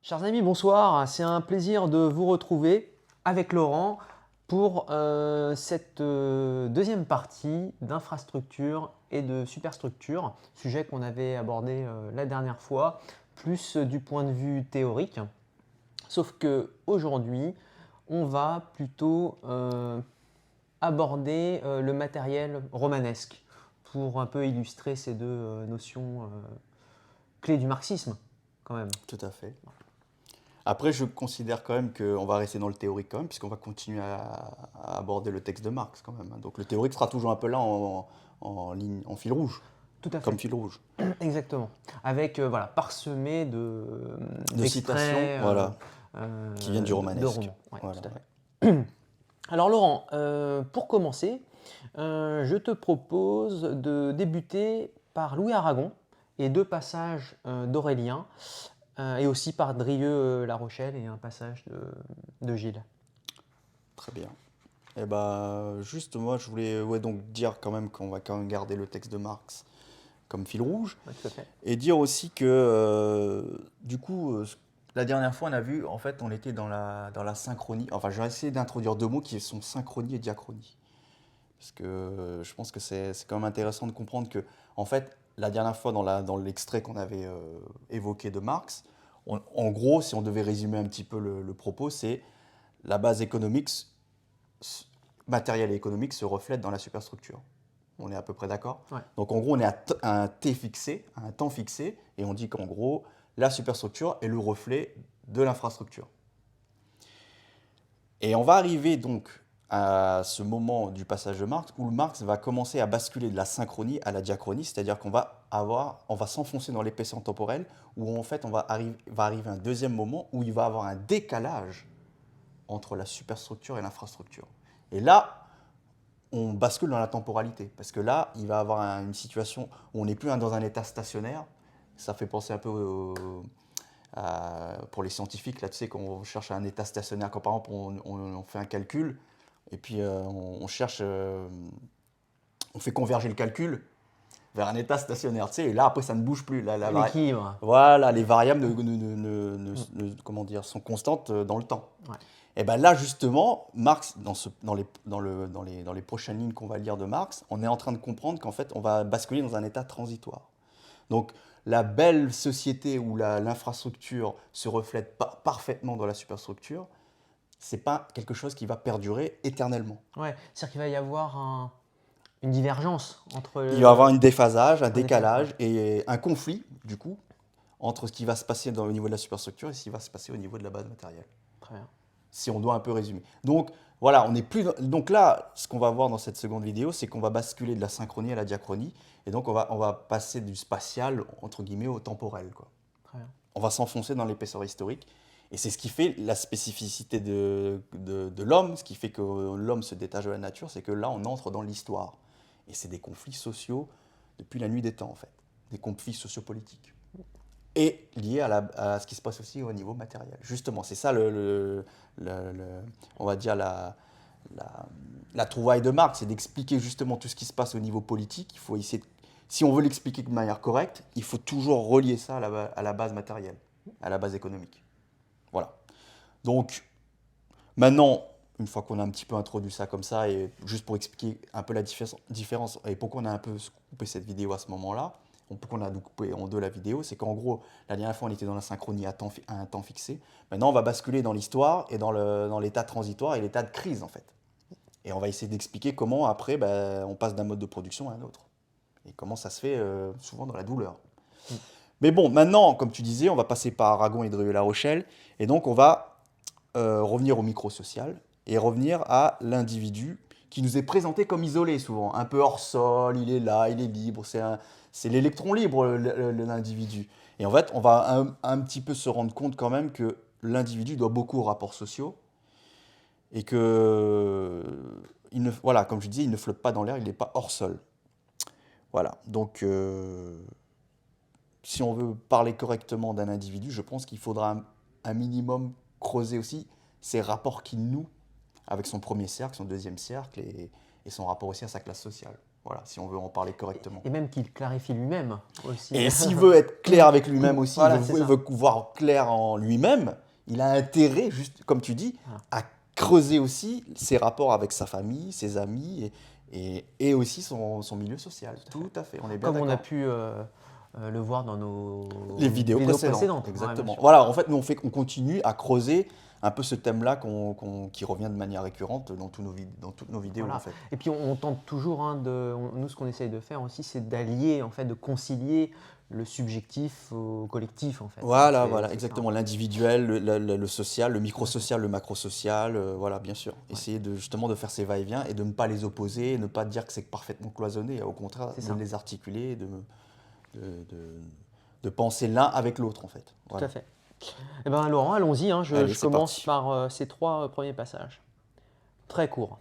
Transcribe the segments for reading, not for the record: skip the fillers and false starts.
Chers amis, bonsoir. C'est un plaisir de vous retrouver avec Laurent pour cette deuxième partie d'infrastructure et de superstructure, sujet qu'on avait abordé la dernière fois, plus du point de vue théorique. Sauf que aujourd'hui, on va plutôt aborder le matériel romanesque pour un peu illustrer ces deux notions clés du marxisme, quand même. Tout à fait. Après, je considère quand même qu'on va rester dans le théorique quand même, puisqu'on va continuer à aborder le texte de Marx quand même, hein. Donc le théorique sera toujours un peu là en ligne, en fil rouge, Tout à comme fait. fil rouge. Exactement. Avec voilà, parsemé De citations, d'extraits voilà, qui viennent du de romanesque. romans. Ouais, Voilà, tout à ouais. fait. Alors Laurent, pour commencer, je te propose de débuter par Louis Aragon et deux passages d'Aurélien, et aussi par Drieux-La Rochelle et un passage de Gilles. Très bien. Et bah, juste moi, je voulais ouais, donc dire quand même qu'on va quand même garder le texte de Marx comme fil rouge. Ouais, tout à fait. Et dire aussi que, du coup, la dernière fois, on a vu, en fait, on était dans la synchronie. Enfin, je vais essayer d'introduire deux mots qui sont synchronie et diachronie. Parce que je pense que c'est quand même intéressant de comprendre que, en fait, la dernière fois, dans l'extrait qu'on avait évoqué de Marx, en gros, si on devait résumer un petit peu le propos, c'est la base économique, matérielle et économique se reflète dans la superstructure. On est à peu près d'accord. Ouais. Donc en gros, on est à un T fixé, à un temps fixé, et on dit qu'en gros, la superstructure est le reflet de l'infrastructure. Et on va arriver donc à ce moment du passage de Marx où Marx va commencer à basculer de la synchronie à la diachronie, c'est-à-dire on va s'enfoncer dans l'épaisseur temporelle, où en fait va arriver un deuxième moment où il va avoir un décalage entre la superstructure et l'infrastructure. Et là, on bascule dans la temporalité. Parce que là, il va y avoir une situation où on n'est plus dans un état stationnaire. Ça fait penser un peu pour les scientifiques, là, tu sais, quand on cherche un état stationnaire, quand par exemple on fait un calcul, et puis on cherche, on fait converger le calcul vers un état stationnaire, tu sais, et là après ça ne bouge plus. L'équilibre. Voilà, les variables Mm. comment dire, sont constantes dans le temps. Ouais. Et bien là, justement, Marx, dans les prochaines lignes qu'on va lire de Marx, on est en train de comprendre qu'en fait, on va basculer dans un état transitoire. Donc, la belle société où l'infrastructure se reflète parfaitement dans la superstructure, c'est pas quelque chose qui va perdurer éternellement. Ouais. C'est-à-dire qu'il va y avoir une divergence Il va y avoir entre un déphasage, un un décalage. Ouais. décalage et un conflit, du coup, entre ce qui va se passer au niveau de la superstructure et ce qui va se passer au niveau de la base matérielle. Très bien. Si on doit un peu résumer. Donc voilà, on est plus donc là, ce qu'on va voir dans cette seconde vidéo, c'est qu'on va basculer de la synchronie à la diachronie, et donc on va passer du spatial entre guillemets au temporel, quoi. Très bien. On va s'enfoncer dans l'épaisseur historique, et c'est ce qui fait la spécificité de l'homme, ce qui fait que l'homme se détache de la nature, c'est que là on entre dans l'histoire, et c'est des conflits sociaux depuis la nuit des temps en fait, des conflits sociopolitiques et lié à ce qui se passe aussi au niveau matériel. Justement, c'est ça on va dire la trouvaille de Marx, c'est d'expliquer justement tout ce qui se passe au niveau politique. Il faut essayer si on veut l'expliquer de manière correcte, il faut toujours relier ça à la base matérielle, à la base économique. Voilà. Donc, maintenant, une fois qu'on a un petit peu introduit ça comme ça, et juste pour expliquer un peu la différence et pourquoi on a un peu coupé cette vidéo à ce moment-là, pourquoi on a coupé en deux la vidéo, c'est qu'en gros, la dernière fois, on était dans la synchronie à un temps fixé. Maintenant, on va basculer dans l'histoire et dans l'état transitoire et l'état de crise, en fait. Et on va essayer d'expliquer comment, après, on passe d'un mode de production à un autre. Et comment ça se fait souvent dans la douleur. Mm. Mais bon, maintenant, comme tu disais, on va passer par Aragon et Drieux-La Rochelle. Et donc, on va revenir au micro-social et revenir à l'individu qui nous est présenté comme isolé souvent, un peu hors sol, il est là, il est libre, c'est l'électron libre, l'individu. Et en fait, on va un petit peu se rendre compte quand même que l'individu doit beaucoup aux rapports sociaux et que, voilà, comme je disais, il ne flotte pas dans l'air, il n'est pas hors sol. Voilà, donc si on veut parler correctement d'un individu, je pense qu'il faudra un minimum creuser aussi ses rapports qu'il noue avec son premier cercle, son deuxième cercle et son rapport aussi à sa classe sociale. Voilà, si on veut en parler correctement. Et même qu'il clarifie lui-même aussi. Et s'il veut être clair avec lui-même aussi, Voilà, il c'est veut, ça. il veut voir clair en lui-même, il a intérêt, juste comme tu dis, Voilà. à creuser aussi ses rapports avec sa famille, ses amis et aussi son milieu social. Tout à fait, on est bien Comme on a d'accord. pu le voir dans nos Les vidéos précédentes. précédentes. Exactement. Ouais, bien sûr. Voilà, en fait, nous, on continue à creuser un peu ce thème-là qui revient de manière récurrente dans toutes nos vidéos, Voilà. en fait. Et puis on tente toujours, hein, nous ce qu'on essaye de faire aussi, c'est d'allier, en fait, de concilier le subjectif au collectif, en fait. Voilà, C'est- voilà, c'est exactement. ça. L'individuel, le social, le microsocial, le macrosocial, voilà, bien sûr. Essayer justement de faire ces va-et-vient et de ne pas les opposer, ne pas dire que c'est parfaitement cloisonné, au contraire, C'est de ça. les articuler, de penser l'un avec l'autre, en fait. Tout Voilà. à fait. Eh bien, Laurent, allons-y, hein. Allez, Je c'est commence parti. par ces 3 premiers passages. Très court.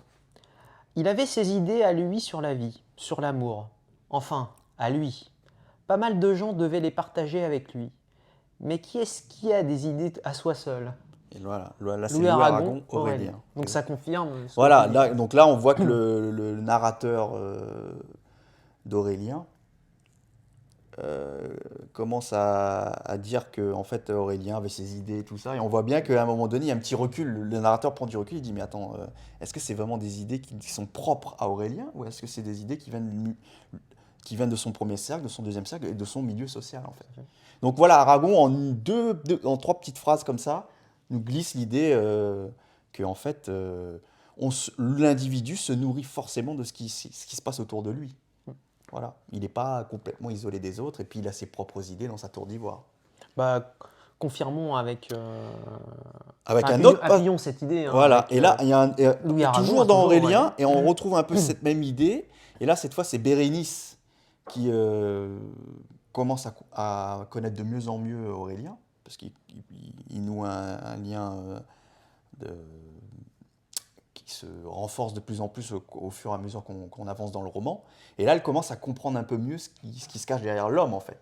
Il avait ses idées à lui sur la vie, sur l'amour. Enfin, à lui. Pas mal de gens devaient les partager avec lui. Mais qui est-ce qui a des idées à soi seul? Et voilà, là, c'est Louis Louis Aragon, Aragon, Aurélien. Aurélien. Donc ça confirme ce que Voilà, tu dis. donc là, on voit que le narrateur d'Aurélien commence à dire que en fait, Aurélien avait ses idées et tout ça. Et on voit bien qu'à un moment donné, il y a un petit recul. Le narrateur prend du recul, il dit, mais attends, est-ce que c'est vraiment des idées qui sont propres à Aurélien ou est-ce que c'est des idées qui viennent de son premier cercle, de son deuxième cercle et de son milieu social, en fait. Donc voilà, Aragon, en 3 petites phrases comme ça, nous glisse l'idée que en fait, l'individu se nourrit forcément de ce qui se passe autour de lui. Voilà, il n'est pas complètement isolé des autres et puis il a ses propres idées dans sa tour d'ivoire. Bah, confirmons avec. Avec Enfin, un autre appuyons cette idée. Hein, voilà, avec, et là, il y a Louis Aragon toujours a dans toujours, Aurélien, ouais. et on retrouve un peu cette même idée. Et là, cette fois, c'est Bérénice qui commence à connaître de mieux en mieux Aurélien, parce qu'il noue un lien qui se renforce de plus en plus au fur et à mesure qu'on avance dans le roman. Et là, elle commence à comprendre un peu mieux ce qui se cache derrière l'homme, en fait.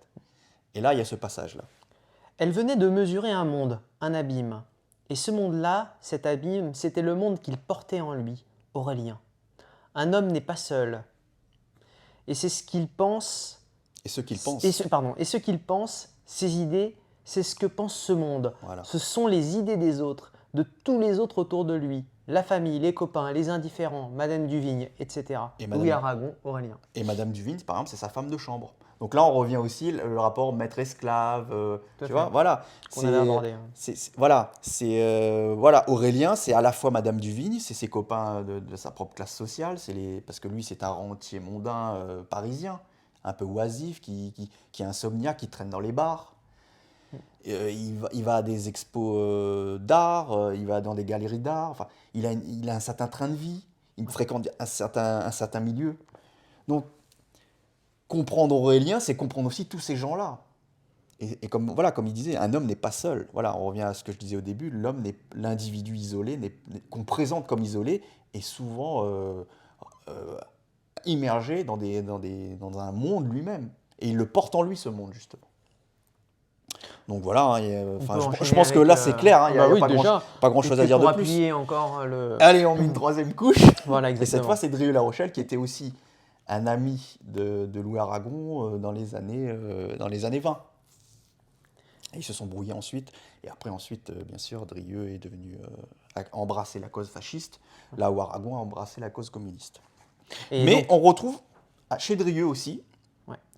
Et là, il y a ce passage-là. Elle venait de mesurer un monde, un abîme. Et ce monde-là, cet abîme, c'était le monde qu'il portait en lui, Aurélien. Un homme n'est pas seul. Et c'est ce qu'il pense. Et ce qu'il pense. Et ce qu'il pense, ses idées, c'est ce que pense ce monde. Voilà. Ce sont les idées des autres, de tous les autres autour de lui. La famille, les copains, les indifférents, Madame Duvigne, etc. Et Louis Aragon, Aurélien. Et Madame Duvigne, par exemple, c'est sa femme de chambre. Donc là, on revient aussi le rapport maître-esclave, Tout à tu fait. vois, voilà. Qu'on avait abordé. Hein. Voilà, Aurélien, c'est à la fois Madame Duvigne, c'est ses copains de sa propre classe sociale, parce que lui, c'est un rentier mondain parisien, un peu oisif, qui est insomniaque, qui traîne dans les bars. Il va à des expos d'art, il va dans des galeries d'art, enfin, il a un certain train de vie, il fréquente un certain milieu. Donc, comprendre Aurélien, c'est comprendre aussi tous ces gens-là. Et comme il disait, un homme n'est pas seul. Voilà, on revient à ce que je disais au début, l'individu isolé, qu'on présente comme isolé, est souvent immergé dans un monde lui-même. Et il le porte en lui, ce monde, justement. Donc voilà, hein, je pense que là, c'est clair, hein, il n'y a pas grand-chose à dire de plus. Pour appuyer encore le... Allez, on met une 3e couche. Voilà, Et exactement. cette fois, c'est Drieux-La Rochelle qui était aussi un ami de Louis Aragon dans les années 20. Et ils se sont brouillés ensuite. Et après, bien sûr, Drieux est devenu a embrassé la cause fasciste, là où Aragon a embrassé la cause communiste. Mais on retrouve chez Drieux aussi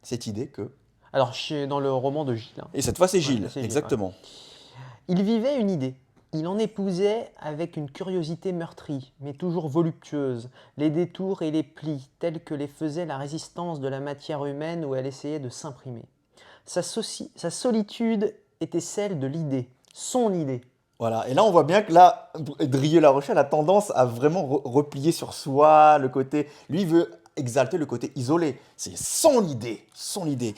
cette idée que... Alors, dans le roman de Gilles. Hein. Et cette fois, c'est Gilles, Gilles, exactement. Il vivait une idée. Il en épousait avec une curiosité meurtrie, mais toujours voluptueuse, les détours et les plis tels que les faisait la résistance de la matière humaine où elle essayait de s'imprimer. Sa solitude était celle de l'idée, son idée. Voilà, et là on voit bien que là, Drieux-La Rochelle a tendance à vraiment replier sur soi, le côté... Lui, il veut exalter le côté isolé. C'est son idée, son idée.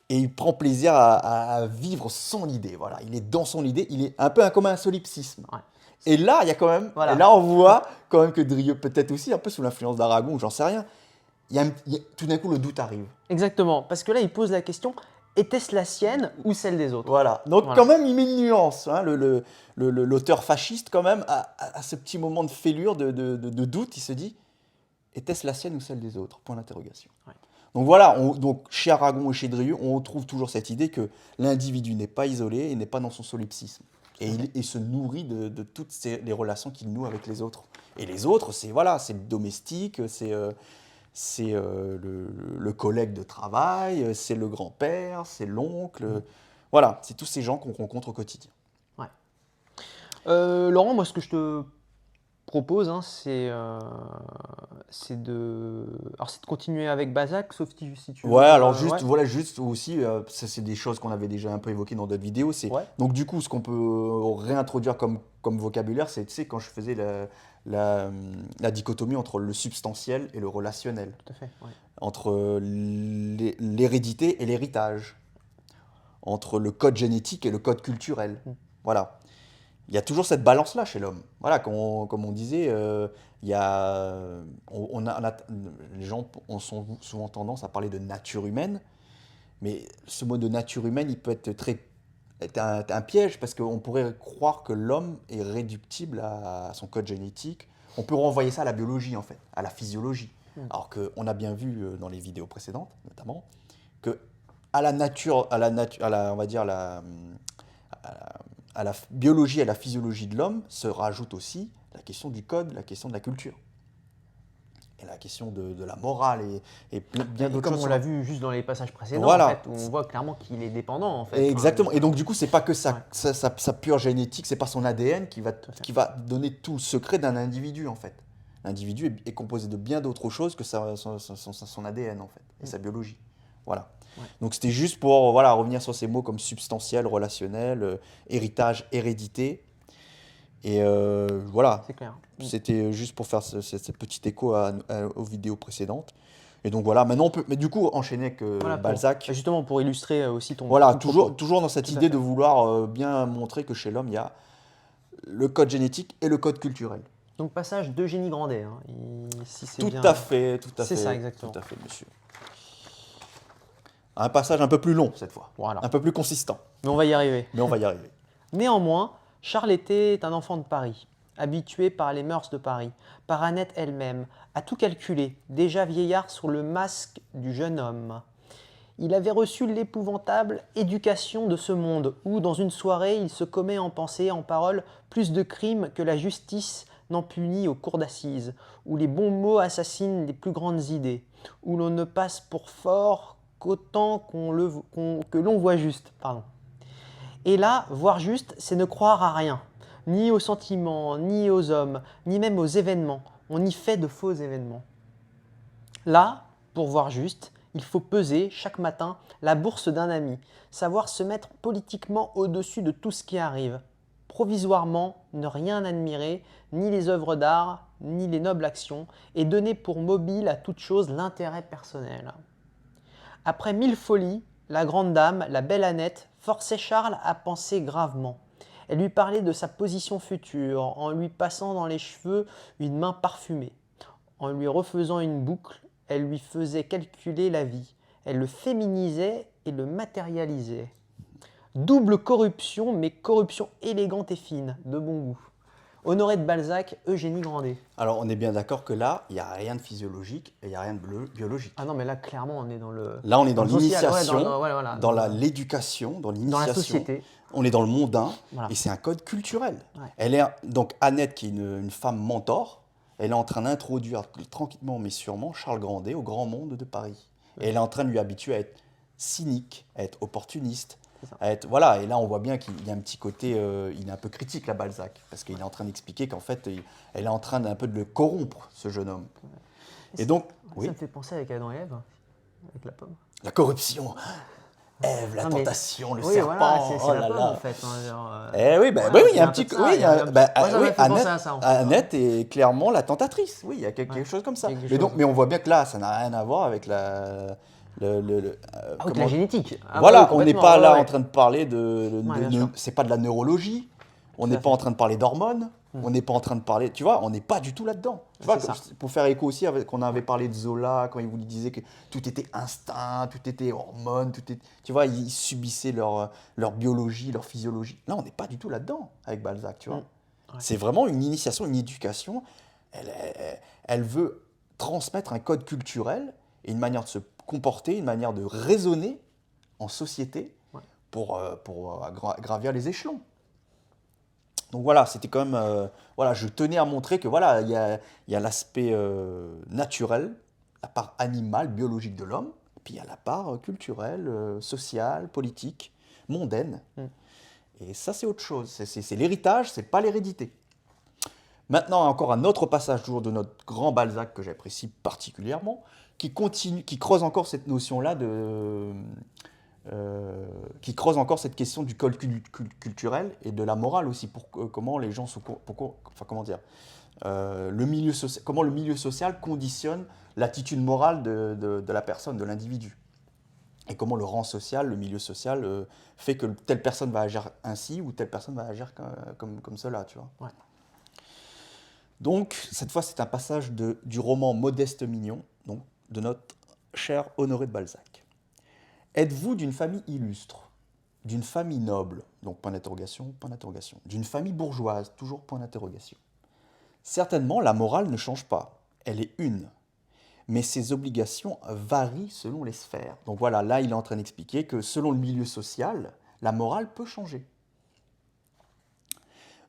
Et il prend plaisir à vivre son idée. Voilà, il est dans son idée, il est un peu comme un solipsisme. Ouais. Et là, il y a quand même, et là on voit quand même que Drieux, peut-être aussi un peu sous l'influence d'Aragon, j'en sais rien, tout d'un coup le doute arrive. Exactement, parce que là il pose la question, était-ce la sienne ou celle des autres? Voilà, donc quand même il met une nuance. Hein, l'auteur fasciste quand même a ce petit moment de fêlure, de doute, il se dit, était-ce la sienne ou celle des autres? Point d'interrogation. Ouais. Donc voilà, donc chez Aragon et chez Drieu, on retrouve toujours cette idée que l'individu n'est pas isolé et n'est pas dans son solipsisme. Et il se nourrit de toutes les relations qu'il noue avec les autres. Et les autres, c'est le domestique, c'est le collègue de travail, c'est le grand-père, c'est l'oncle. Voilà, c'est tous ces gens qu'on rencontre au quotidien. Ouais. Laurent, moi, ce que je te propose, hein, c'est de continuer avec Balzac, sauf si tu veux. Ouais, alors juste, ouais. voilà, juste aussi, ça c'est des choses qu'on avait déjà un peu évoquées dans d'autres vidéos. Ouais. Donc du coup, ce qu'on peut réintroduire comme vocabulaire, c'est, tu sais, quand je faisais la dichotomie entre le substantiel et le relationnel, Tout à fait. Ouais. entre l'hérédité et l'héritage, entre le code génétique et le code culturel. Voilà. Il y a toujours cette balance-là chez l'homme. Voilà, comme on disait, il y a, les gens ont souvent tendance à parler de nature humaine, mais ce mot de nature humaine, il peut être un piège, parce qu'on pourrait croire que l'homme est réductible à son code génétique. On peut renvoyer ça à la biologie, en fait, à la physiologie. Alors qu'on a bien vu dans les vidéos précédentes, notamment, que à la nature, on va dire, à la biologie, à la physiologie de l'homme, se rajoute aussi la question du code, la question de la culture. Et la question de la morale et bien d'autres Comme choses. on l'a vu juste dans les passages précédents, Voilà. en fait, où on voit clairement qu'il est dépendant. En fait. Exactement. Et donc, du coup, c'est pas que Ouais. sa pure génétique, c'est pas son ADN qui va donner tout le secret d'un individu, en fait. L'individu est composé de bien d'autres choses que son ADN, en fait, et sa biologie. Voilà. Ouais. Donc c'était juste pour revenir sur ces mots comme substantiel, relationnel, héritage, hérédité. Et voilà, C'est clair. c'était juste pour faire ce petit écho aux vidéos précédentes. Et donc voilà, maintenant on peut du coup enchaîner avec Voilà, Balzac. justement pour illustrer aussi ton Voilà, propos. toujours dans cette Tout à idée fait. de vouloir bien montrer que chez l'homme, il y a le code génétique et le code culturel. Donc passage d'Eugénie Grandet. Hein. Si c'est Tout bien... à fait, tout à C'est fait. ça, exactement. Tout à fait, monsieur. Un passage un peu plus long cette fois, Voilà. un peu plus consistant, Mais on va y arriver. mais on va y arriver. Néanmoins, Charles était un enfant de Paris, habitué par les mœurs de Paris, par Annette elle-même, à tout calculer, déjà vieillard sous le masque du jeune homme. Il avait reçu l'épouvantable éducation de ce monde où, dans une soirée, il se commet en pensée, en parole, plus de crimes que la justice n'en punit aux cours d'assises, où les bons mots assassinent les plus grandes idées, où l'on ne passe pour fort qu'autant que l'on voit juste. Pardon. Et là, voir juste, c'est ne croire à rien, ni aux sentiments, ni aux hommes, ni même aux événements. On y fait de faux événements. Là, pour voir juste, il faut peser chaque matin la bourse d'un ami, savoir se mettre politiquement au-dessus de tout ce qui arrive. Provisoirement, ne rien admirer, ni les œuvres d'art, ni les nobles actions, et donner pour mobile à toute chose l'intérêt personnel. Après 1000 folies, la grande dame, la belle Annette, forçait Charles à penser gravement. Elle lui parlait de sa position future, en lui passant dans les cheveux une main parfumée. En lui refaisant une boucle, elle lui faisait calculer la vie. Elle le féminisait et le matérialisait. Double corruption, mais corruption élégante et fine, de bon goût. Honoré de Balzac, Eugénie Grandet. Alors on est bien d'accord que là, il n'y a rien de physiologique et il n'y a rien de biologique. Ah non, mais là, clairement, on est dans le... Là, on est dans le social, l'initiation, voilà, l'éducation, dans l'initiation. Dans la société. On est dans le mondain, Voilà. et c'est un code culturel. Ouais. Elle est donc Annette, qui est une femme mentor, elle est en train d'introduire tranquillement mais sûrement Charles Grandet au grand monde de Paris. Et elle est en train de lui habituer à être cynique, à être opportuniste, à être voilà. Et là, on voit bien qu'il y a un petit côté, il est un peu critique là, Balzac, parce qu'il est en train d'expliquer qu'en fait, elle est en train d'un peu de le corrompre, ce jeune homme. Et donc, Ça me fait penser avec Adam et Ève, avec la pomme. La corruption, Ève, la Non, mais- tentation, le Oui, serpent, voilà, c'est oh la là pomme là. en fait. Hein, genre, Oui, bah, voilà, oui, il y a un peu petit. de ça, Oui, il y a un bah, peu- Moi, ça oui, m'a fait penser à ça, en fait. Annette est clairement la tentatrice. Oui, il y a quelque chose comme ça. quelque Mais, donc, chose. mais on voit bien que là, ça n'a rien à voir avec Avec la génétique. Ah, voilà, bah oui, on n'est complètement, pas là ouais. en train de parler Ouais, bien sûr. c'est pas de la neurologie. On Tout n'est à pas fait. en train de parler d'hormones. On n'est pas en train de parler. Tu vois, on n'est pas du tout là-dedans. Tu vois, C'est ça. pour faire écho aussi, qu'on avait parlé de Zola, quand il vous disait que tout était instinct, tout était hormones, tu vois, ils subissaient leur biologie, leur physiologie. Là, on n'est pas du tout là-dedans avec Balzac, tu vois. Ouais. C'est vraiment une initiation, une éducation. Elle veut transmettre un code culturel et une manière de se comporter, une manière de raisonner en société Ouais. pour gravir les échelons. Donc voilà, c'était quand même, voilà, je tenais à montrer que voilà, il y a l'aspect naturel, la part animale, biologique de l'homme, et puis il y a la part culturelle, sociale, politique, mondaine. Mm. Et ça, c'est autre chose. C'est l'héritage, c'est pas l'hérédité. Maintenant, encore un autre passage toujours de notre grand Balzac que j'apprécie particulièrement, qui creuse encore cette notion-là qui creuse encore cette question du code culturel et de la morale aussi, comment les gens enfin comment dire, comment le milieu social conditionne l'attitude morale de la personne, de l'individu. Et comment le rang social, le milieu social fait que telle personne va agir ainsi ou telle personne va agir comme cela, tu vois. Ouais. Donc, cette fois, c'est un passage du roman Modeste Mignon, donc, de notre cher Honoré de Balzac. Êtes-vous d'une famille illustre, d'une famille noble, donc point d'interrogation, d'une famille bourgeoise, toujours point d'interrogation. Certainement, la morale ne change pas, elle est une, mais ses obligations varient selon les sphères. Donc voilà, là, il est en train d'expliquer que selon le milieu social, la morale peut changer.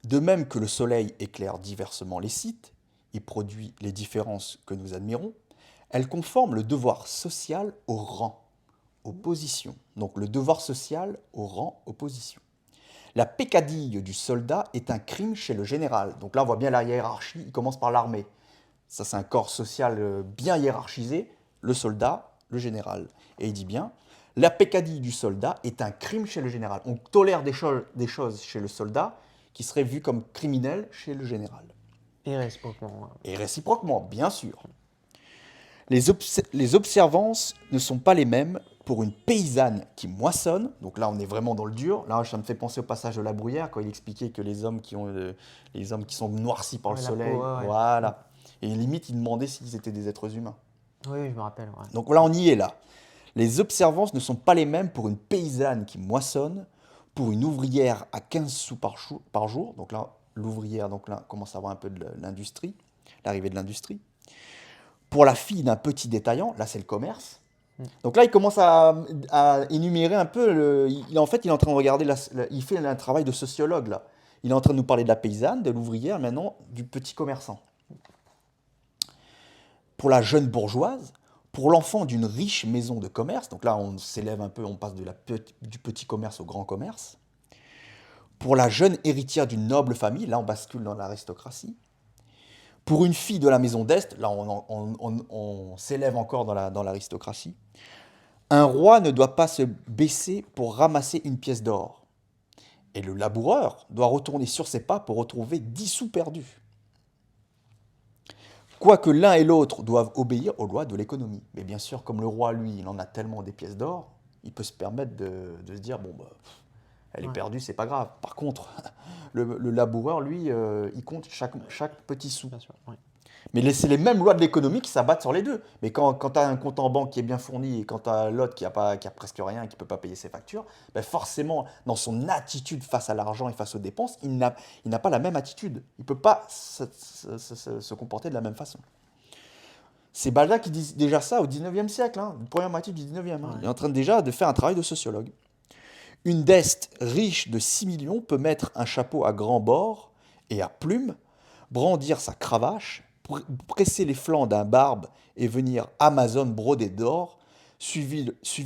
De même que le soleil éclaire diversement les sites, il produit les différences que nous admirons, elle conforme le devoir social au rang, aux positions. Donc le devoir social au rang, aux positions. La peccadille du soldat est un crime chez le général. Donc là, on voit bien la hiérarchie, il commence par l'armée. Ça, c'est un corps social bien hiérarchisé, le soldat, le général. Et il dit bien, la peccadille du soldat est un crime chez le général. On tolère des choses chez le soldat qui seraient vues comme criminelles chez le général. Et réciproquement. Et réciproquement, bien sûr. Les observances ne sont pas les mêmes pour une paysanne qui moissonne. Donc là, on est vraiment dans le dur. Là, ça me fait penser au passage de La Bruyère, quand il expliquait que les hommes qui sont noircis par le La soleil, peau, ouais. voilà. Et limite, il demandait s'ils étaient des êtres humains. Oui, je me rappelle. Ouais. Donc là, on y est là. Les observances ne sont pas les mêmes pour une paysanne qui moissonne, pour une ouvrière à 15 sous par jour. Donc là, l'ouvrière, donc là, commence à avoir un peu de l'industrie, l'arrivée de l'industrie. Pour la fille d'un petit détaillant, là, c'est le commerce. Donc là, il commence à énumérer un peu. En fait, il est en train de regarder. Il fait un travail de sociologue, là. Il est en train de nous parler de la paysanne, de l'ouvrière, maintenant du petit commerçant. Pour la jeune bourgeoise, pour l'enfant d'une riche maison de commerce, donc là, on s'élève un peu, on passe du petit commerce au grand commerce. Pour la jeune héritière d'une noble famille, là, on bascule dans l'aristocratie. Pour une fille de la maison d'Est, là on s'élève encore dans l'aristocratie, un roi ne doit pas se baisser pour ramasser une pièce d'or. Et le laboureur doit retourner sur ses pas pour retrouver 10 sous perdus. Quoique l'un et l'autre doivent obéir aux lois de l'économie. Mais bien sûr, comme le roi, lui, il en a tellement des pièces d'or, il peut se permettre de se dire, bon, bah, elle est perdue, c'est pas grave. Par contre, le laboureur, lui, il compte chaque petit sou. Bien sûr, ouais. Mais c'est les mêmes lois de l'économie qui s'abattent sur les deux. Mais quand tu as un compte en banque qui est bien fourni et quand tu as l'autre qui a presque rien, qui ne peut pas payer ses factures, ben forcément, dans son attitude face à l'argent et face aux dépenses, il n'a pas la même attitude. Il ne peut pas se comporter de la même façon. C'est Balzac qui dit déjà ça au 19e siècle, hein, la première moitié du 19e. Hein. Il est en train déjà de faire un travail de sociologue. Une d'Est riche de 6 millions peut mettre un chapeau à grands bords et à plumes, brandir sa cravache, presser les flancs d'un barbe et venir Amazon brodé d'or, suivi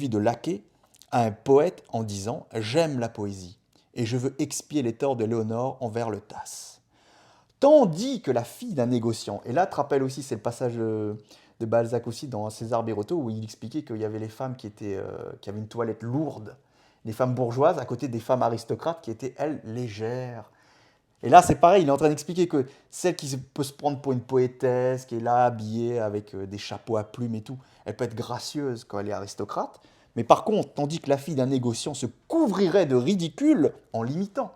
de laquais, à un poète en disant « J'aime la poésie et je veux expier les torts de Léonore envers le Tasse. » Tandis que la fille d'un négociant, et là, tu te rappelles aussi, c'est le passage de Balzac aussi dans César Birotteau, où il expliquait qu'il y avait les femmes qui avaient une toilette lourde, les femmes bourgeoises à côté des femmes aristocrates qui étaient, elles, légères. Et là, c'est pareil, il est en train d'expliquer que celle qui peut se prendre pour une poétesse, qui est là habillée avec des chapeaux à plumes et tout, elle peut être gracieuse quand elle est aristocrate. Mais par contre, tandis que la fille d'un négociant se couvrirait de ridicule en l'imitant.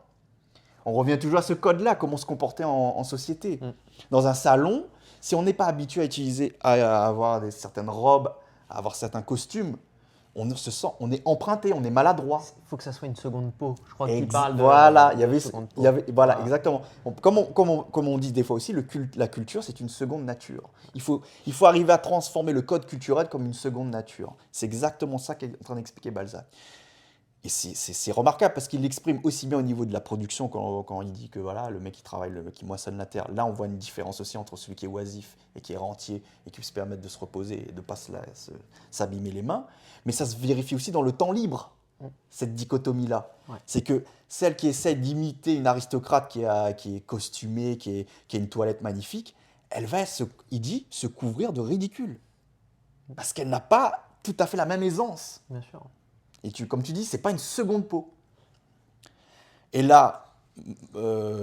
On revient toujours à ce code-là, comment se comporter en société. Dans un salon, si on n'est pas habitué à avoir certaines robes, à avoir certains costumes, on est emprunté, on est maladroit. Il faut que ça soit une seconde peau. Je crois qu'il parle Voilà, de seconde peau. voilà, Ah. exactement. Comme on dit des fois aussi, la culture, c'est une seconde nature. Il faut arriver à transformer le code culturel comme une seconde nature. C'est exactement ça qu'est en train d'expliquer Balzac. Et c'est remarquable parce qu'il l'exprime aussi bien au niveau de la production quand il dit que voilà, le mec qui travaille, qui moissonne la terre. Là, on voit une différence aussi entre celui qui est oisif et qui est rentier et qui peut se permettre de se reposer et de ne pas s'abîmer les mains. Mais ça se vérifie aussi dans le temps libre, cette dichotomie-là. Ouais. C'est que celle qui essaie d'imiter une aristocrate qui est costumée, qui a une toilette magnifique, elle va, il dit, se couvrir de ridicule. Parce qu'elle n'a pas tout à fait la même aisance. Bien sûr. Et comme tu dis, c'est pas une seconde peau. Et là,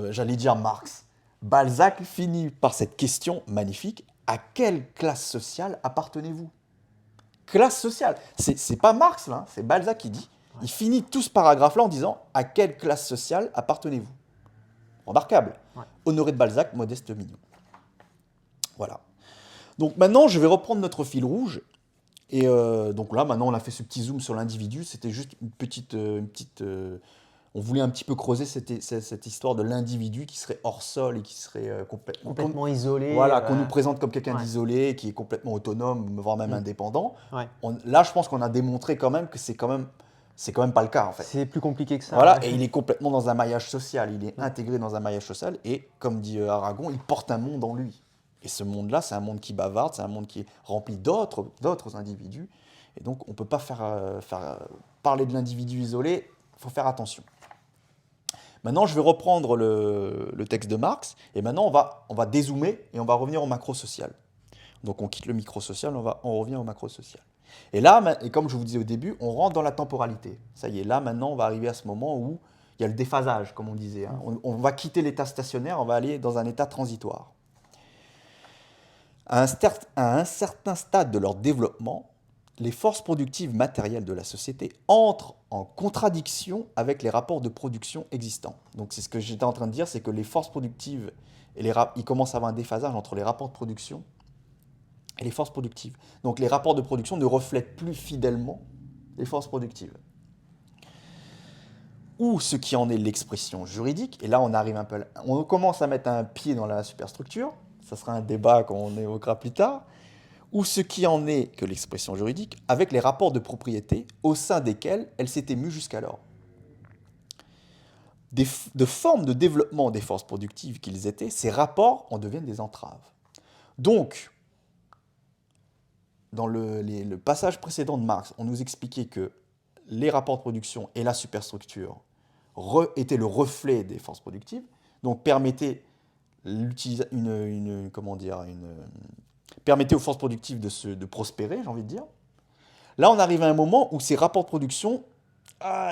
j'allais dire Marx. Balzac finit par cette question magnifique. À quelle classe sociale appartenez-vous? Classe sociale. C'est pas Marx, là, c'est Balzac qui dit. Ouais. Il finit tout ce paragraphe-là en disant à quelle classe sociale appartenez-vous? Remarquable. Ouais. Honoré de Balzac, Modeste Mignon. Voilà. Donc maintenant, je vais reprendre notre fil rouge. Et donc là, maintenant, on a fait ce petit zoom sur l'individu. C'était juste une petite on voulait un petit peu creuser cette histoire de l'individu qui serait hors sol et qui serait complètement isolé. Voilà, qu'on nous présente comme quelqu'un d'isolé, qui est complètement autonome, voire même indépendant. Ouais. Là, je pense qu'on a démontré quand même que c'est quand même pas le cas, en fait. C'est plus compliqué que ça. Voilà, et il est complètement dans un maillage social. Il est intégré dans un maillage social. Et comme dit Aragon, il porte un monde en lui. Et ce monde-là, c'est un monde qui bavarde, c'est un monde qui est rempli d'autres individus. Et donc, on ne peut pas parler de l'individu isolé, il faut faire attention. Maintenant, je vais reprendre le texte de Marx, et maintenant, on va dézoomer et on va revenir au macro-social. Donc, on quitte le micro-social, on revient au macro-social. Et là, et comme je vous disais au début, on rentre dans la temporalité. Ça y est, là, maintenant, on va arriver à ce moment où il y a le déphasage, comme on disait. Hein. On va quitter l'état stationnaire, on va aller dans un état transitoire. À un certain stade de leur développement, les forces productives matérielles de la société entrent en contradiction avec les rapports de production existants. Donc c'est ce que j'étais en train de dire, c'est que les forces productives, il commence à avoir un déphasage entre les rapports de production et les forces productives. Donc les rapports de production ne reflètent plus fidèlement les forces productives. Ou ce qui en est l'expression juridique, et là on commence à mettre un pied dans la superstructure, ça sera un débat qu'on évoquera plus tard, ou ce qui en est que l'expression juridique, avec les rapports de propriété au sein desquels elle s'est émue jusqu'alors. De formes de développement des forces productives qu'ils étaient, ces rapports en deviennent des entraves. Donc, dans le passage précédent de Marx, on nous expliquait que les rapports de production et la superstructure étaient le reflet des forces productives, donc permettaient permettait aux forces productives de prospérer, j'ai envie de dire. Là, on arrive à un moment où ces rapports de production,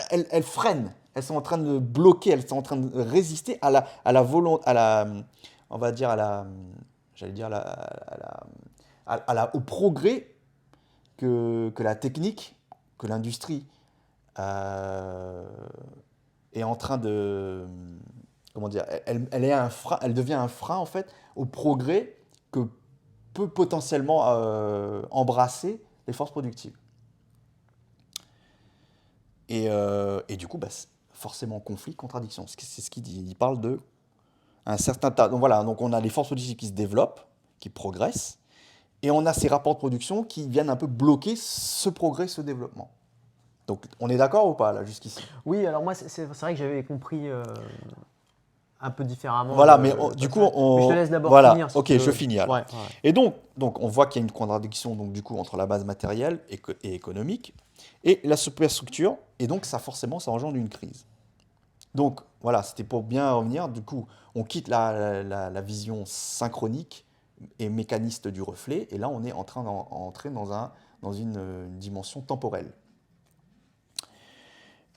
elles freinent. Elles sont en train de bloquer, elles sont en train de résister au progrès que la technique, que l'industrie est en train de... Comment dire, elle devient un frein, en fait, au progrès que peut potentiellement embrasser les forces productives. Et du coup, forcément, conflit, contradiction. C'est ce qu'il dit. Il parle de un certain tas. Donc voilà, donc on a les forces productives qui se développent, qui progressent, et on a ces rapports de production qui viennent un peu bloquer ce progrès, ce développement. Donc on est d'accord ou pas, là, jusqu'ici? Oui, alors moi, c'est vrai que j'avais compris un peu différemment. Voilà, mais du coup, mais je te laisse d'abord finir. Si ok, je finis alors. Ouais. Et donc, on voit qu'il y a une contradiction donc, du coup, entre la base matérielle et économique et la superstructure, et donc ça engendre une crise. Donc voilà, c'était pour bien revenir. Du coup, on quitte la vision synchronique et mécaniste du reflet, et là, on est en train d'entrer dans une dimension temporelle.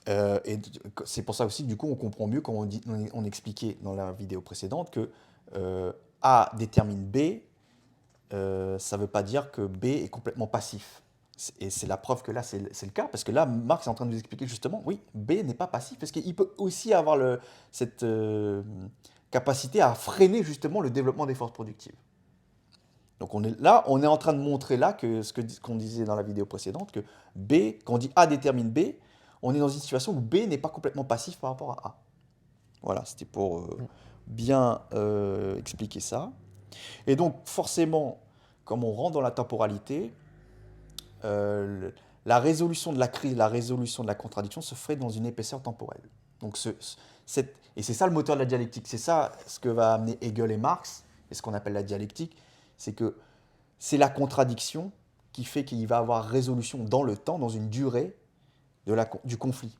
Et c'est pour ça aussi que du coup on comprend mieux quand on expliquait dans la vidéo précédente que A détermine B, ça ne veut pas dire que B est complètement passif. Et c'est la preuve que là c'est le cas, parce que là Marx est en train de nous expliquer justement, oui, B n'est pas passif, parce qu'il peut aussi avoir cette capacité à freiner justement le développement des forces productives. Donc on est en train de montrer là que qu'on disait dans la vidéo précédente, que B, quand on dit A détermine B, on est dans une situation où B n'est pas complètement passif par rapport à A. Voilà, c'était pour bien expliquer ça. Et donc forcément, comme on rentre dans la temporalité, la résolution de la crise, la résolution de la contradiction se ferait dans une épaisseur temporelle. Donc et c'est ça le moteur de la dialectique, c'est ça ce que va amener Hegel et Marx, et ce qu'on appelle la dialectique, c'est que c'est la contradiction qui fait qu'il va avoir résolution dans le temps, dans une durée du conflit.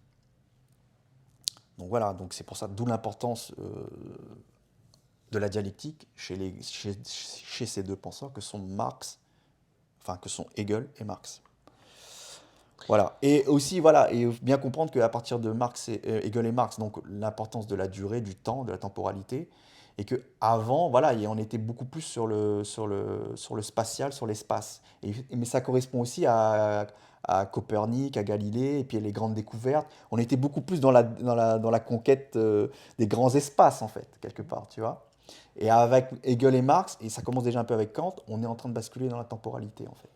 Donc voilà, donc c'est pour ça, d'où l'importance de la dialectique chez ces deux penseurs que sont Hegel et Marx. Voilà. Et aussi, voilà, et bien comprendre qu'à partir de Hegel et Marx, donc l'importance de la durée, du temps, de la temporalité, et qu'avant, voilà, on était beaucoup plus sur le spatial, sur l'espace. Mais ça correspond aussi à Copernic, à Galilée, et puis les grandes découvertes. On était beaucoup plus dans la conquête des grands espaces, en fait, quelque part, tu vois. Et avec Hegel et Marx, et ça commence déjà un peu avec Kant, on est en train de basculer dans la temporalité, en fait.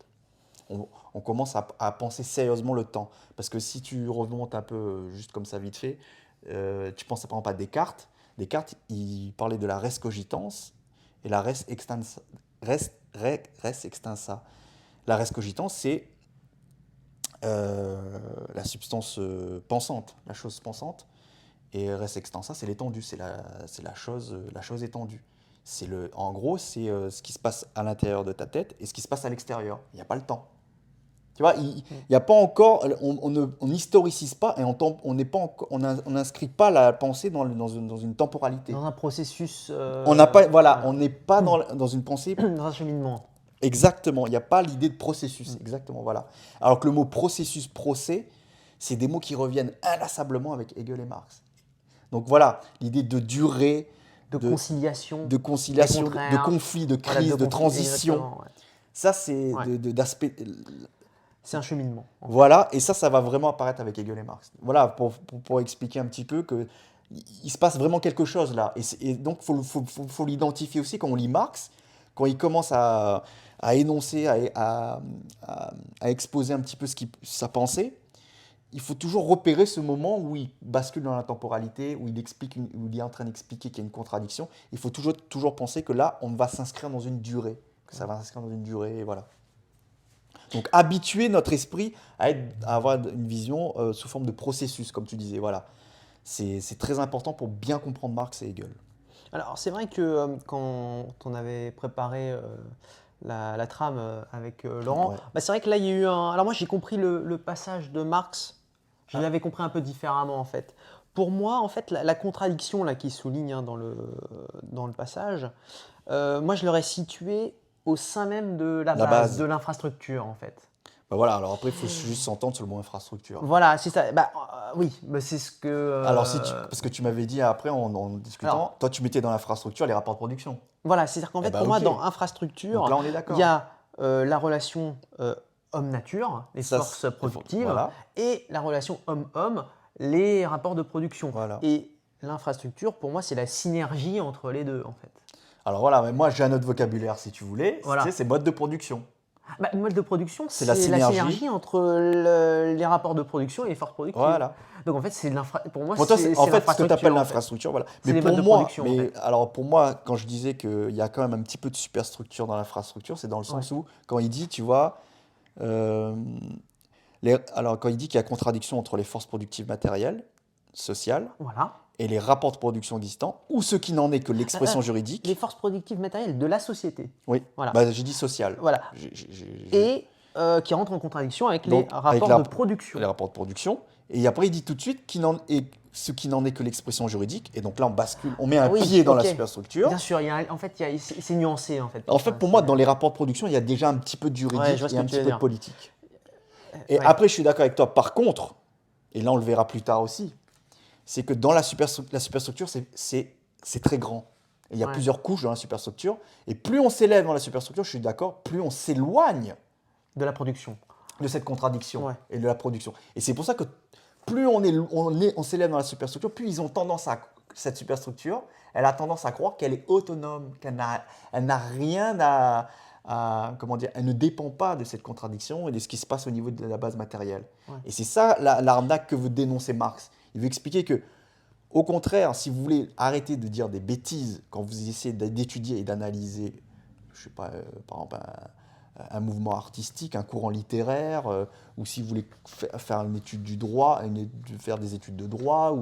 On commence à penser sérieusement le temps. Parce que si tu remontes un peu, juste comme ça, vite fait, tu penses par exemple à Descartes. Descartes, il parlait de la res cogitans et la res extensa. La res cogitans, c'est la substance pensante, la chose pensante. Et res extensa, c'est l'étendue, c'est la chose étendue. En gros, c'est ce qui se passe à l'intérieur de ta tête et ce qui se passe à l'extérieur. Il n'y a pas le temps. Tu vois, il y a pas encore, on n'historicise pas et on n'inscrit pas la pensée dans une temporalité. Dans un processus. On n'a pas, voilà, on n'est pas dans une pensée. Dans un cheminement. Exactement, il n'y a pas l'idée de processus. Exactement, voilà. Alors que le mot processus, procès, c'est des mots qui reviennent inlassablement avec Hegel et Marx. Donc voilà, l'idée de durée, de conciliation, de conflit, de crise, voilà, de transition. Ouais. Ça, c'est d'aspect. C'est un cheminement. Voilà, et ça va vraiment apparaître avec Hegel et Marx. Voilà, pour expliquer un petit peu qu'il se passe vraiment quelque chose là. Et donc, il faut l'identifier aussi quand on lit Marx, quand il commence à énoncer, à exposer un petit peu sa pensée. Il faut toujours repérer ce moment où il bascule dans la temporalité, où il est en train d'expliquer qu'il y a une contradiction. Il faut toujours penser que là, on va s'inscrire dans une durée, que ça va s'inscrire dans une durée, et voilà. Donc, habituer notre esprit à avoir une vision sous forme de processus, comme tu disais. Voilà. C'est très important pour bien comprendre Marx et Hegel. Alors, c'est vrai que quand on avait préparé la trame avec Laurent, Ouais. Bah, c'est vrai que là, il y a eu un... Alors moi, j'ai compris le passage de Marx. Je l'avais compris un peu différemment, en fait. Pour moi, en fait, la contradiction là, qui souligne dans le passage, moi, je l'aurais située au sein même de la base, de l'infrastructure, en fait. Bah voilà, alors après, il faut juste s'entendre sur le mot infrastructure. Voilà, c'est ça. Oui, c'est ce que... Alors, parce que tu m'avais dit après, en discutant, toi, tu mettais dans l'infrastructure les rapports de production. Voilà, c'est-à-dire qu'en fait, pour moi, dans infrastructure, donc là, on est d'accord. Il y a la relation homme-nature, les forces productives, voilà. Et la relation homme-homme, les rapports de production. Voilà. Et l'infrastructure, pour moi, c'est la synergie entre les deux, en fait. Alors voilà, mais moi, j'ai un autre vocabulaire, si tu voulais. Voilà. C'est mode de production. Le mode de production, c'est la synergie entre les rapports de production et les forces productives. Voilà. Donc en fait, pour moi, c'est en fait ce que tu appelles l'infrastructure. Voilà. Mais pour moi, quand je disais qu'il y a quand même un petit peu de superstructure dans l'infrastructure, c'est dans le sens où, quand il dit, tu vois, quand il dit qu'il y a contradiction entre les forces productives matérielles, sociales, et les rapports de production existants, ou ce qui n'en est que l'expression juridique. Les forces productives matérielles de la société. Oui, voilà. J'ai dit sociales. Voilà. Et qui rentrent en contradiction avec les rapports de production. Les rapports de production. Et après, il dit tout de suite ce qui n'en est que l'expression juridique. Et donc là, on bascule, on met un pied dans la superstructure. Bien sûr, c'est nuancé en fait. En fait, pour moi, dans les rapports de production, il y a déjà un petit peu de juridique et un petit peu de politique. Et après, je suis d'accord avec toi. Par contre, et là, on le verra plus tard aussi, c'est que dans la superstructure, c'est très grand. Et il y a plusieurs couches dans la superstructure. Et plus on s'élève dans la superstructure, je suis d'accord, plus on s'éloigne de la production. De cette contradiction et de la production. Et c'est pour ça que plus on s'élève dans la superstructure, plus ils ont tendance cette superstructure, elle a tendance à croire qu'elle est autonome, qu'elle n'a rien comment dire, elle ne dépend pas de cette contradiction et de ce qui se passe au niveau de la base matérielle. Ouais. Et c'est ça l'arnaque que veut dénoncer Marx. Il veut expliquer que, au contraire, si vous voulez arrêter de dire des bêtises quand vous essayez d'étudier et d'analyser, je sais pas, par exemple, un mouvement artistique, un courant littéraire, ou si vous voulez faire une étude du droit, faire des études de droit,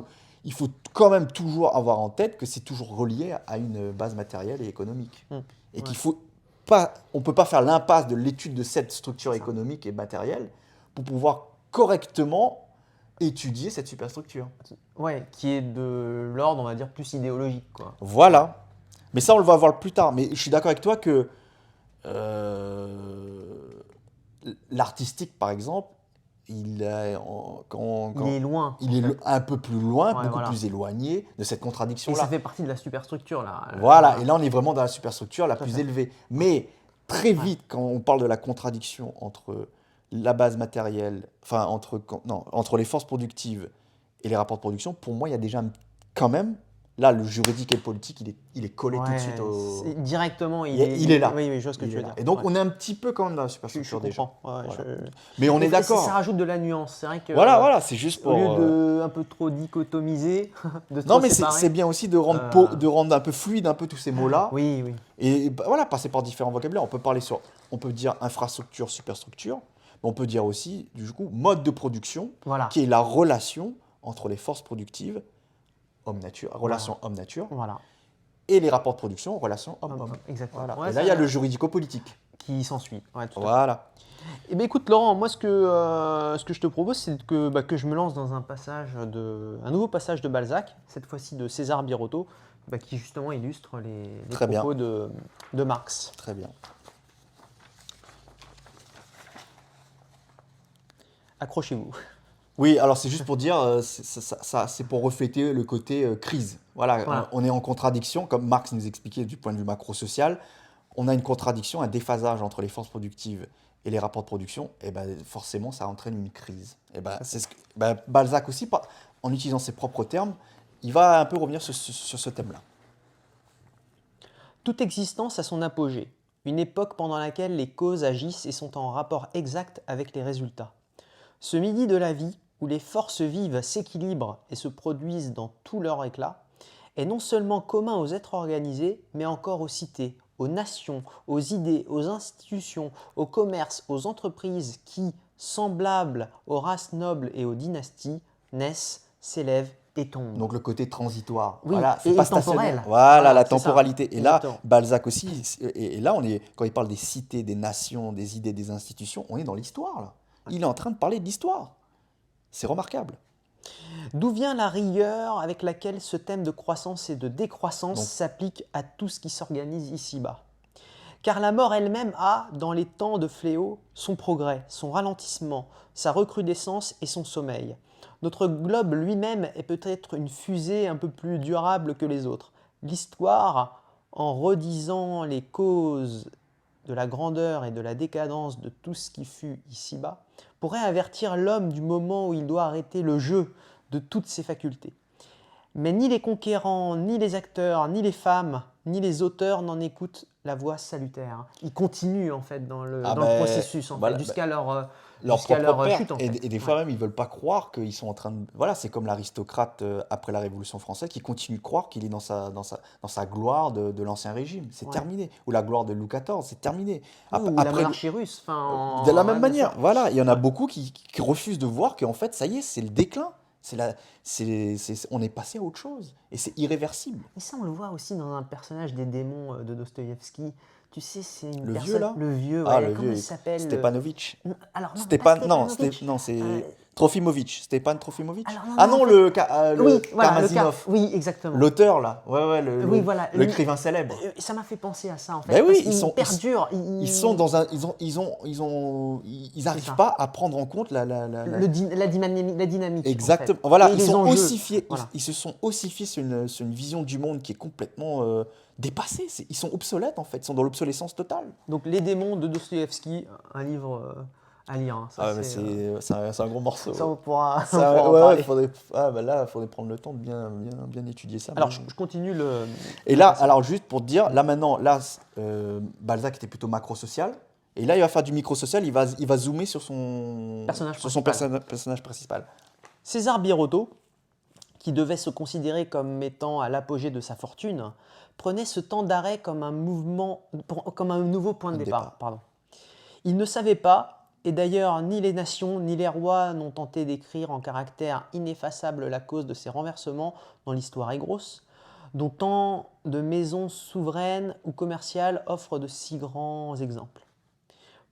il faut quand même toujours avoir en tête que c'est toujours relié à une base matérielle et économique. Et qu'il faut pas, on ne peut pas faire l'impasse de l'étude de cette structure économique et matérielle pour pouvoir correctement étudier cette superstructure. Ouais, qui est de l'ordre, on va dire, plus idéologique, quoi. Voilà. Mais ça, on le va voir plus tard. Mais je suis d'accord avec toi que l'artistique, par exemple, il est loin. Il est un peu plus loin, Ouais, beaucoup voilà. plus éloigné de cette Et contradiction-là. ça fait partie de la superstructure, là. Voilà, et là on est vraiment dans la superstructure la Tout à plus fait. élevée. Mais très vite, quand on parle de la contradiction entre la base matérielle, enfin entre les forces productives et les rapports de production, pour moi il y a déjà quand même, là le juridique et le politique, il est collé tout de suite directement, il est là. Oui, je vois ce que Il tu est veux là. dire. Et donc Ouais. on est un petit peu quand même dans la Je superstructure déjà. comprends. Ouais, Voilà. Mais on est Et d'accord. ça rajoute de la nuance. C'est vrai que Voilà, c'est juste au pour... lieu de un peu trop dichotomiser, de trop Non, mais séparer. c'est bien aussi de rendre un peu fluide un peu tous ces mots-là. Oui. Et voilà, passer par différents vocabulaires. On peut dire infrastructure, superstructure, mais on peut dire aussi, du coup, mode de production, Voilà. qui est la relation entre les forces productives, homme-nature, relation homme-nature, Voilà. et les rapports de production, relation homme-homme. Exactement. Voilà. Ouais, Et là, il y a le juridico-politique. qui s'ensuit. Ouais, tout à fait. Voilà. Eh bien, écoute, Laurent, moi, ce que je te propose, c'est que je me lance dans un nouveau passage de Balzac, cette fois-ci de César Birotteau, qui justement illustre les Très bien. propos de Marx. Très bien. Accrochez-vous. Oui, alors c'est juste pour dire, c'est pour refléter le côté crise. Voilà, on est en contradiction, comme Marx nous expliquait du point de vue macro-social, on a une contradiction, un déphasage entre les forces productives et les rapports de production, et ben forcément ça entraîne une crise. Et Balzac aussi, en utilisant ses propres termes, il va un peu revenir sur ce thème-là. Toute existence a son apogée, une époque pendant laquelle les causes agissent et sont en rapport exact avec les résultats. Ce midi de la vie, où les forces vives s'équilibrent et se produisent dans tout leur éclat, est non seulement commun aux êtres organisés, mais encore aux cités, aux nations, aux idées, aux institutions, aux commerces, aux entreprises qui, semblables aux races nobles et aux dynasties, naissent, s'élèvent et tombent. Donc le côté transitoire, Oui, voilà, c'est et pas temporel. stationnaire. Voilà, la C'est ça. temporalité. Et là, Exactement. Balzac aussi, et là, quand il parle des cités, des nations, des idées, des institutions, on est dans l'histoire, là. Il est en train de parler de l'histoire. C'est remarquable. D'où vient la rigueur avec laquelle ce thème de croissance et de décroissance s'applique à tout ce qui s'organise ici-bas? Car la mort elle-même a, dans les temps de fléau, son progrès, son ralentissement, sa recrudescence et son sommeil. Notre globe lui-même est peut-être une fusée un peu plus durable que les autres. L'histoire, en redisant les causes de la grandeur et de la décadence de tout ce qui fut ici-bas, pourrait avertir l'homme du moment où il doit arrêter le jeu de toutes ses facultés. Mais ni les conquérants, ni les acteurs, ni les femmes, ni les auteurs n'en écoutent la voix salutaire. Ils continuent en fait dans le processus jusqu'à leur chute. En fait. Et des fois même, ils veulent pas croire qu'ils sont en train de... Voilà, c'est comme l'aristocrate après la Révolution française qui continue de croire qu'il est dans sa gloire de l'Ancien Régime. C'est terminé. Ou la gloire de Louis XIV, c'est terminé. Ou la monarchie russe. De la même manière. Voilà, il y en a beaucoup qui refusent de voir qu'en fait, ça y est, c'est le déclin. On est passé à autre chose. Et c'est irréversible. Et ça, on le voit aussi dans un personnage des démons de Dostoïevski. Tu sais, c'est une Le personne... vieux, là. Le vieux, Ah, ouais. le Comment vieux. il s'appelle Stepanovitch. Alors, non, C'est Trofimovitch. Stepan Trofimovitch. Alors, Karmazinov. Oui, exactement. L'auteur, là. Ouais, voilà, l'écrivain célèbre. Ça m'a fait penser à ça, en fait. Ben oui, ils n'arrivent pas à prendre en compte la dynamique. Exactement. En fait. Voilà, Et ils se sont ossifiés sur une vision du monde qui est complètement dépassée. Ils sont obsolètes, en fait. Ils sont dans l'obsolescence totale. Donc, Les démons de Dostoïevski, un livre à lire. Hein. Ça, Ah ouais, mais c'est un gros morceau. ça, on pourra, on Ça, pourra en ouais, parler. là, faudrait prendre le temps de bien étudier ça. Alors, mais- je continue le. Et le là, passage. alors juste pour te dire, là maintenant, Balzac était plutôt macro-social. Et là, il va faire du micro-social, il va zoomer sur son Personnage sur son principal. personnage principal. César Birotteau, qui devait se considérer comme étant à l'apogée de sa fortune, prenait ce temps d'arrêt comme comme un nouveau point de départ. Pardon. Il ne savait pas, et d'ailleurs ni les nations ni les rois n'ont tenté d'écrire en caractère ineffaçable la cause de ces renversements dont l'histoire est grosse, dont tant de maisons souveraines ou commerciales offrent de si grands exemples.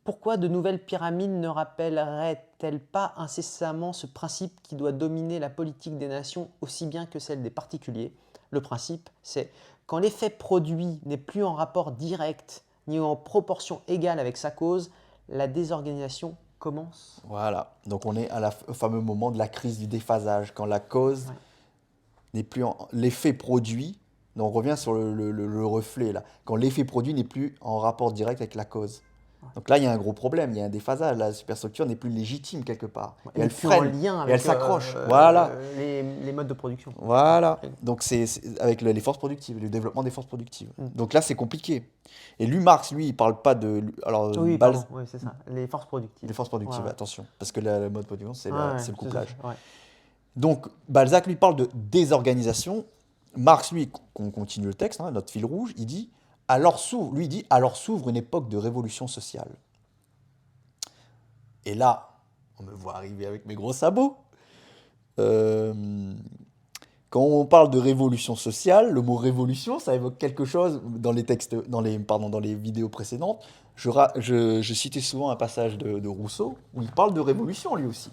Pourquoi de nouvelles pyramides ne rappelleraient-elles pas incessamment ce principe qui doit dominer la politique des nations aussi bien que celle des particuliers? Le principe, c'est quand l'effet produit n'est plus en rapport direct ni en proportion égale avec sa cause, la désorganisation commence. Voilà. Donc on est au fameux moment de la crise du déphasage, quand la cause Ouais. n'est plus l'effet produit. Donc on revient sur le reflet là. Quand l'effet produit n'est plus en rapport direct avec la cause. Donc là, il y a un gros problème, il y a un déphasage. La superstructure n'est plus légitime quelque part. Et Elle elle n'est plus en freine, lien et avec elle s'accroche. Voilà. les modes de production. Voilà. Donc c'est avec les forces productives, le développement des forces productives. Donc là, c'est compliqué. Et Marx, lui, il parle pas de. Alors, Oui, pardon, oui, c'est ça. Les forces productives. les forces productives, Ouais. attention. Parce que le mode de production, c'est Ouais, c'est le couplage. ouais. Donc Balzac, lui, parle de désorganisation. Marx, lui, qu'on continue le texte, hein, notre fil rouge, il dit alors s'ouvre une époque de révolution sociale. Et là, on me voit arriver avec mes gros sabots. Euh, Quand on parle de révolution sociale, le mot révolution, ça évoque quelque chose dans les textes, dans les vidéos précédentes. Je citais souvent un passage de Rousseau où il parle de révolution lui aussi.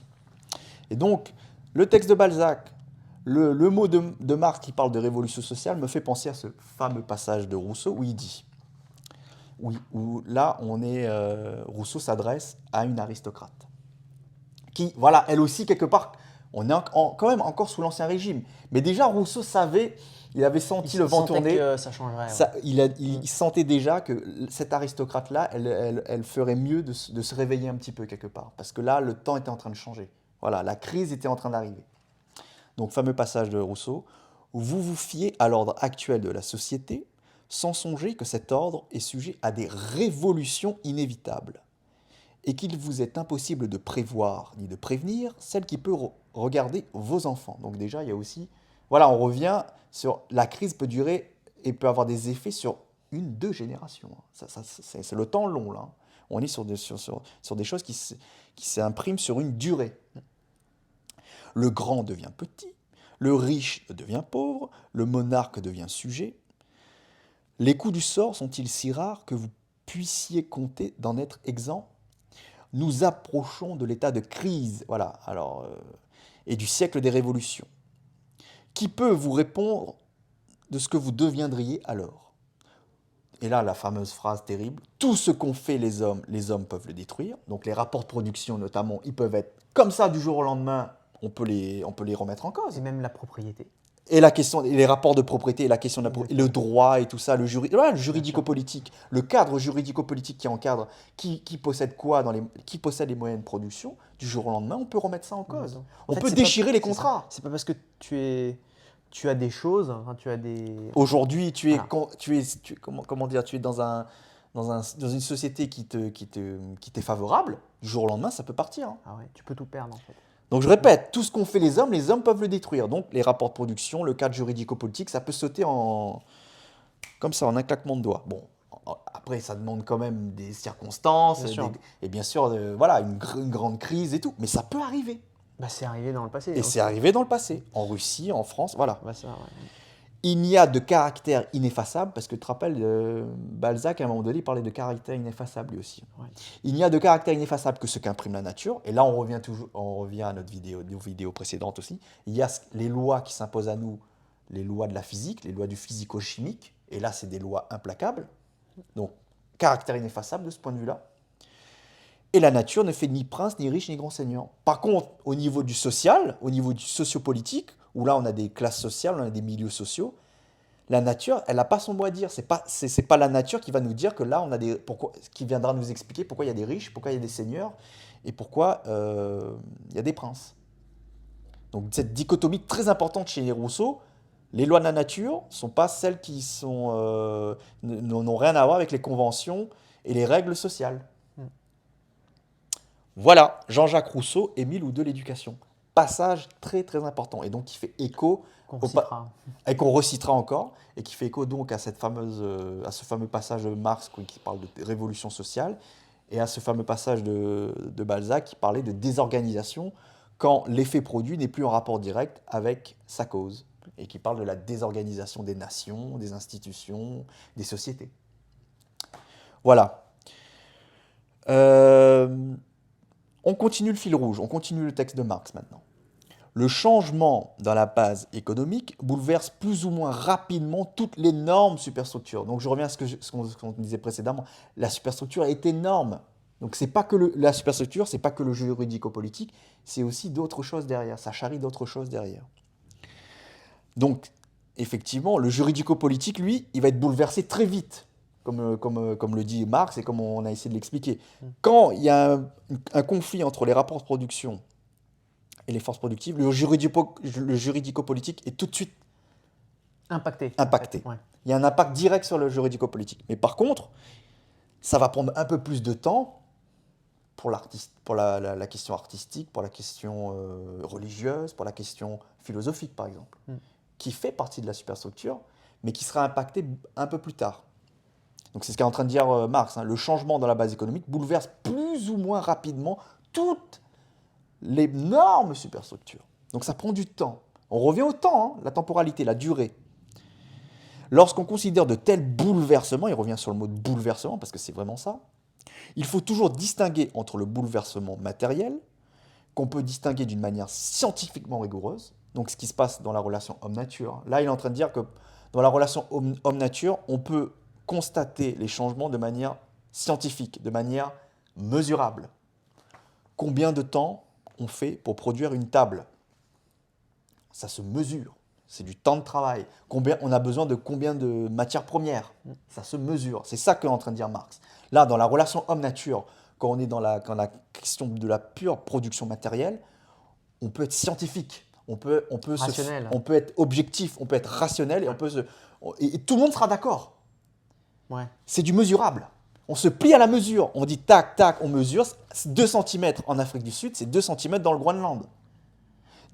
Et donc, le texte de Balzac, le mot de Marx qui parle de révolution sociale me fait penser à ce fameux passage de Rousseau où il dit, où là, Rousseau s'adresse à une aristocrate qui, voilà, elle aussi, quelque part, on est quand même encore sous l'Ancien Régime. Mais déjà, Rousseau savait, il avait senti le vent tourner. Que ça changerait. Il sentait déjà que cette aristocrate-là, elle ferait mieux de se réveiller un petit peu quelque part. Parce que là, le temps était en train de changer. Voilà, la crise était en train d'arriver. Donc, fameux passage de Rousseau, où vous vous fiez à l'ordre actuel de la société, sans songer que cet ordre est sujet à des révolutions inévitables et qu'il vous est impossible de prévoir ni de prévenir celle qui peut regarder vos enfants. Donc déjà, il y a aussi... Voilà, on revient sur... La crise peut durer et peut avoir des effets sur 1-2 générations. C'est le temps long, là. On est sur des choses qui s'impriment sur une durée. Le grand devient petit, le riche devient pauvre, le monarque devient sujet. Les coups du sort sont-ils si rares que vous puissiez compter d'en être exempt? Nous approchons de l'état de crise, voilà, et du siècle des révolutions. Qui peut vous répondre de ce que vous deviendriez alors? Et là, la fameuse phrase terrible, tout ce qu'ont fait les hommes peuvent le détruire. Donc les rapports de production, notamment, ils peuvent être comme ça du jour au lendemain, on peut les remettre en cause. Et même la propriété. Et la question, les rapports de propriété, et la question de le droit et tout ça, le juridico-politique, le cadre juridico-politique qui encadre, qui possède quoi qui possède les moyens de production, du jour au lendemain, on peut remettre ça en cause. On peut déchirer les contrats. C'est pas parce que tu as des choses, enfin, tu as des... Aujourd'hui, tu es dans une société qui t'est favorable, du jour au lendemain, ça peut partir. Hein. Ah ouais, tu peux tout perdre en fait. Donc je répète, tout ce qu'ont fait les hommes peuvent le détruire. Donc les rapports de production, le cadre juridico-politique, ça peut sauter comme ça, en un claquement de doigts. Bon, après ça demande quand même des circonstances, et bien sûr, voilà, une grande crise et tout. Mais ça peut arriver. Bah, c'est arrivé dans le passé. Et c'est arrivé dans le passé, en Russie, en France, voilà. Bah, ça, ouais. Il n'y a de caractère ineffaçable, parce que tu te rappelles, Balzac, à un moment donné, il parlait de caractère ineffaçable lui aussi. Ouais. Il n'y a de caractère ineffaçable que ce qu'imprime la nature. Et là, on revient à nos vidéos précédentes aussi. Il y a les lois qui s'imposent à nous, les lois de la physique, les lois du physico-chimique. Et là, c'est des lois implacables. Donc, caractère ineffaçable de ce point de vue-là. Et la nature ne fait ni prince, ni riche, ni grand seigneur. Par contre, au niveau du social, au niveau du sociopolitique, où là on a des classes sociales, on a des milieux sociaux, La nature, elle n'a pas son mot à dire. C'est pas la nature qui va nous dire que là, qui viendra nous expliquer pourquoi il y a des riches, pourquoi il y a des seigneurs et pourquoi il y a des princes. Donc cette dichotomie très importante chez Rousseau, les lois de la nature ne sont pas celles qui n'ont rien à voir avec les conventions et les règles sociales. Mm. Voilà, Jean-Jacques Rousseau, Émile ou de l'éducation. Passage très très important et donc qui fait écho Qu'on citera. et qu'on recitera encore et qui fait écho donc à ce fameux passage de Marx qui parle de révolution sociale et à ce fameux passage de Balzac qui parlait de désorganisation quand l'effet produit n'est plus en rapport direct avec sa cause et qui parle de la désorganisation des nations, des institutions, des sociétés. Voilà. On continue le fil rouge, on continue le texte de Marx maintenant. Le changement dans la base économique bouleverse plus ou moins rapidement toutes les normes superstructures. Donc je reviens à ce qu'on disait précédemment. La superstructure est énorme. Donc c'est pas que la superstructure, c'est pas que le juridico-politique, c'est aussi d'autres choses derrière. Ça charrie d'autres choses derrière. Donc effectivement, le juridico-politique, lui, il va être bouleversé très vite, comme le dit Marx et comme on a essayé de l'expliquer. Quand il y a un conflit entre les rapports de production et les forces productives, le juridico-politique est tout de suite Impacté. impacté. Ouais. Il y a un impact direct sur le juridico-politique. Mais par contre, ça va prendre un peu plus de temps pour la question artistique, pour la question religieuse, pour la question philosophique, par exemple, qui fait partie de la superstructure, mais qui sera impactée un peu plus tard. Donc c'est ce qu'est en train de dire Marx. Le changement dans la base économique bouleverse plus ou moins rapidement toutes les normes superstructures. Donc ça prend du temps. On revient au temps, la temporalité, la durée. Lorsqu'on considère de tels bouleversements, il revient sur le mot de bouleversement parce que c'est vraiment ça, il faut toujours distinguer entre le bouleversement matériel, qu'on peut distinguer d'une manière scientifiquement rigoureuse, donc ce qui se passe dans la relation homme-nature. Là, il est en train de dire que dans la relation homme-nature, on peut constater les changements de manière scientifique, de manière mesurable. Combien de temps on fait pour produire une table? Ça se mesure. C'est du temps de travail. On a besoin de combien de matières premières? Ça se mesure. C'est ça qu'est en train de dire Marx. Là, dans la relation homme-nature, quand on est dans la question de la pure production matérielle, on peut être scientifique. On peut être objectif, on peut être rationnel et tout le monde sera d'accord. Ouais. C'est du mesurable. On se plie à la mesure. On dit tac, tac, on mesure. 2 cm en Afrique du Sud, c'est 2 cm dans le Groenland.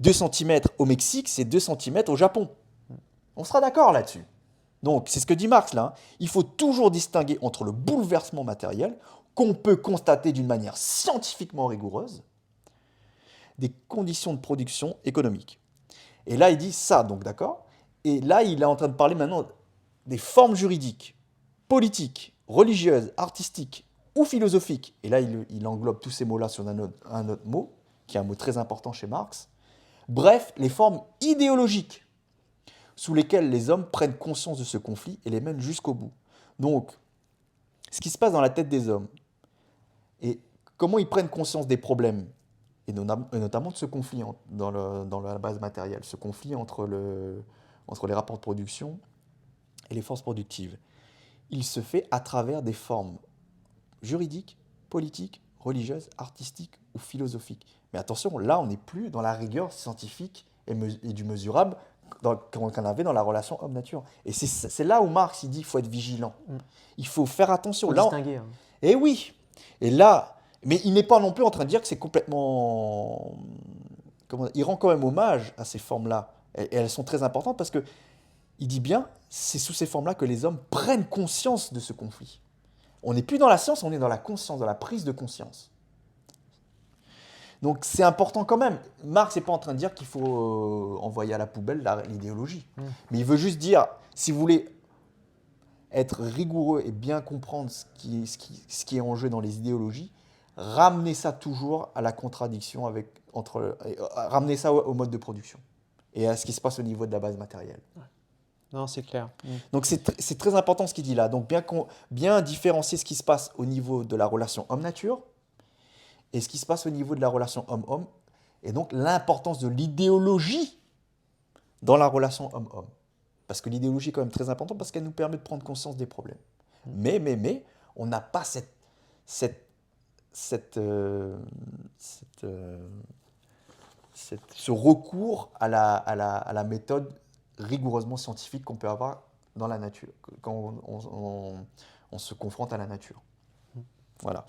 2 cm au Mexique, c'est 2 cm au Japon. On sera d'accord là-dessus. Donc, c'est ce que dit Marx là. Il faut toujours distinguer entre le bouleversement matériel, qu'on peut constater d'une manière scientifiquement rigoureuse, des conditions de production économique. Et là, il dit ça, donc d'accord. Et là, il est en train de parler maintenant des formes juridiques, politiques, religieuses, artistiques ou philosophiques. Et là, il englobe tous ces mots-là sur un autre mot, qui est un mot très important chez Marx. Bref, les formes idéologiques sous lesquelles les hommes prennent conscience de ce conflit et les mènent jusqu'au bout. Donc, ce qui se passe dans la tête des hommes et comment ils prennent conscience des problèmes, et notamment de ce conflit dans la base matérielle, ce conflit entre les rapports de production et les forces productives. Il se fait à travers des formes juridiques, politiques, religieuses, artistiques ou philosophiques. Mais attention, là, on n'est plus dans la rigueur scientifique et du mesurable qu'on avait dans la relation homme-nature. Et c'est là où Marx il dit qu'il faut être vigilant. Il faut faire attention. Il faut distinguer. Et oui. Et là, mais il n'est pas non plus en train de dire que c'est complètement... il rend quand même hommage à ces formes-là. Et elles sont très importantes parce que il dit bien, c'est sous ces formes-là que les hommes prennent conscience de ce conflit. On n'est plus dans la science, on est dans la conscience, dans la prise de conscience. Donc c'est important quand même. Marx n'est pas en train de dire qu'il faut envoyer à la poubelle l'idéologie. Mais il veut juste dire, si vous voulez être rigoureux et bien comprendre ce qui est en jeu dans les idéologies, ramenez ça toujours à la contradiction ramenez ça au mode de production et à ce qui se passe au niveau de la base matérielle. Ouais. Non, c'est clair. Donc c'est très important ce qu'il dit là. Donc bien différencier ce qui se passe au niveau de la relation homme-nature et ce qui se passe au niveau de la relation homme-homme, et donc l'importance de l'idéologie dans la relation homme-homme. Parce que l'idéologie est quand même très importante parce qu'elle nous permet de prendre conscience des problèmes. Mais, on n'a pas ce recours à la méthode rigoureusement scientifique qu'on peut avoir dans la nature, quand on se confronte à la nature. Voilà.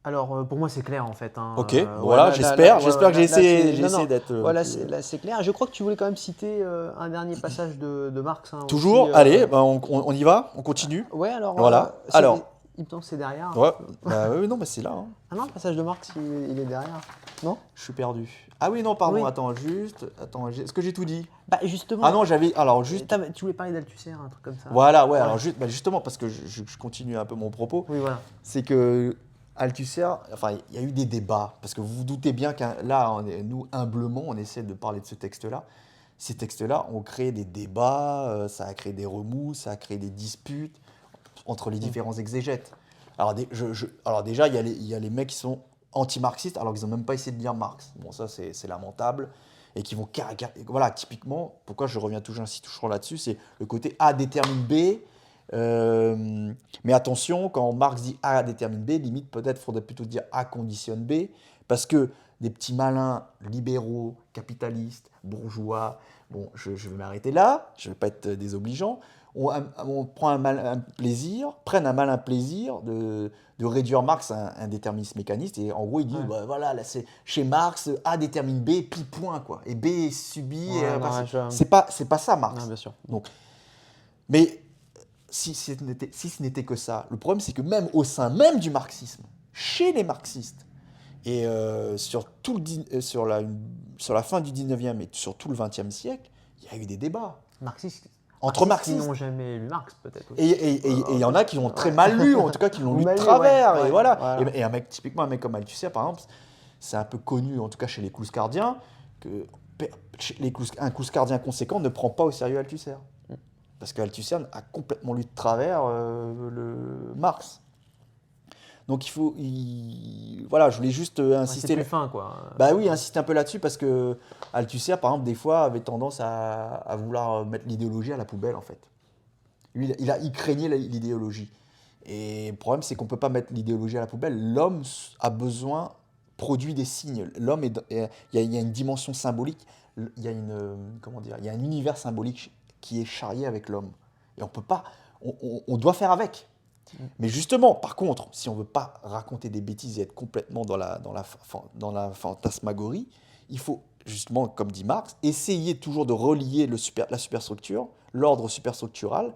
Alors, pour moi, c'est clair en fait, hein. Ok, Ouais, voilà, j'espère ouais, que j'ai là, essayé, non, non. d'être Voilà, plus- là, c'est clair. Je crois que tu voulais quand même citer un dernier passage de Marx, hein, Toujours, aussi. allez, ben, on y va, on continue. Ouais, alors, Voilà, alors, il me semble que c'est derrière. ouais, bah oui, non, mais c'est là, hein. Ah non, le passage de Marx, il est derrière. Non? Je suis perdu. Ah oui, non, pardon, Oui. attends, est-ce que j'ai tout dit? Bah, justement. Ah non, alors juste, Tu voulais parler d'Althusser, un truc comme ça. voilà, ouais, Ouais. alors justement, parce que je continue un peu mon propos, Oui, voilà. c'est que Althusser, enfin, il y a eu des débats, parce que vous vous doutez bien que là, nous, humblement, on essaie de parler de ce texte-là. Ces textes-là ont créé des débats, ça a créé des remous, ça a créé des disputes entre les différents exégètes. Alors, alors déjà, il y a les mecs qui sont anti-marxistes, alors qu'ils n'ont même pas essayé de lire Marx. Bon, ça, c'est lamentable. Et qui vont voilà, typiquement, pourquoi je reviens toujours là-dessus, c'est le côté A détermine B. Mais attention, quand Marx dit A détermine B, limite peut-être faudrait plutôt dire A conditionne B, parce que des petits malins libéraux, capitalistes, bourgeois, bon, je vais m'arrêter là, je ne vais pas être désobligeant, on prend prennent un malin plaisir de réduire Marx à un déterminisme mécaniste, et en gros ils disent, Ouais. bah, voilà, là, chez Marx, A détermine B, puis point, quoi, et B est subi, Ouais, non, bah, ouais, c'est pas ça Marx. Non, bien sûr. Donc, mais si ce n'était que ça, le problème c'est que même au sein même du marxisme, chez les marxistes, et sur la fin du 19e et sur tout le 20e siècle, il y a eu des débats Marxistes. entre Qui marxistes. n'ont jamais lu Marx, peut-être aussi. Et il y en a qui l'ont très Ouais. mal lu, en tout cas qui l'ont Ou lu de mal lu, travers, ouais, et ouais, voilà. voilà. Et typiquement un mec comme Althusser, par exemple, c'est un peu connu, en tout cas chez les Clouscardiens, que un Clouscardien conséquent ne prend pas au sérieux Althusser. Parce qu'Althusser a complètement lu de travers le Marx. Donc voilà, je voulais juste Ouais, insister. c'est plus fin, quoi. Bah oui, insister un peu là-dessus parce que Althusser, par exemple, des fois avait tendance à vouloir mettre l'idéologie à la poubelle, en fait. Lui, il craignait l'idéologie. Et le problème, c'est qu'on ne peut pas mettre l'idéologie à la poubelle. L'homme a besoin, produit des signes. L'homme, il y a une dimension symbolique, il y a comment dire, il y a un univers symbolique qui est charrié avec l'homme. Et on peut pas, on doit faire avec. Mais justement, par contre, si on ne veut pas raconter des bêtises et être complètement dans la fantasmagorie, il faut justement, comme dit Marx, essayer toujours de relier la superstructure, l'ordre superstructural,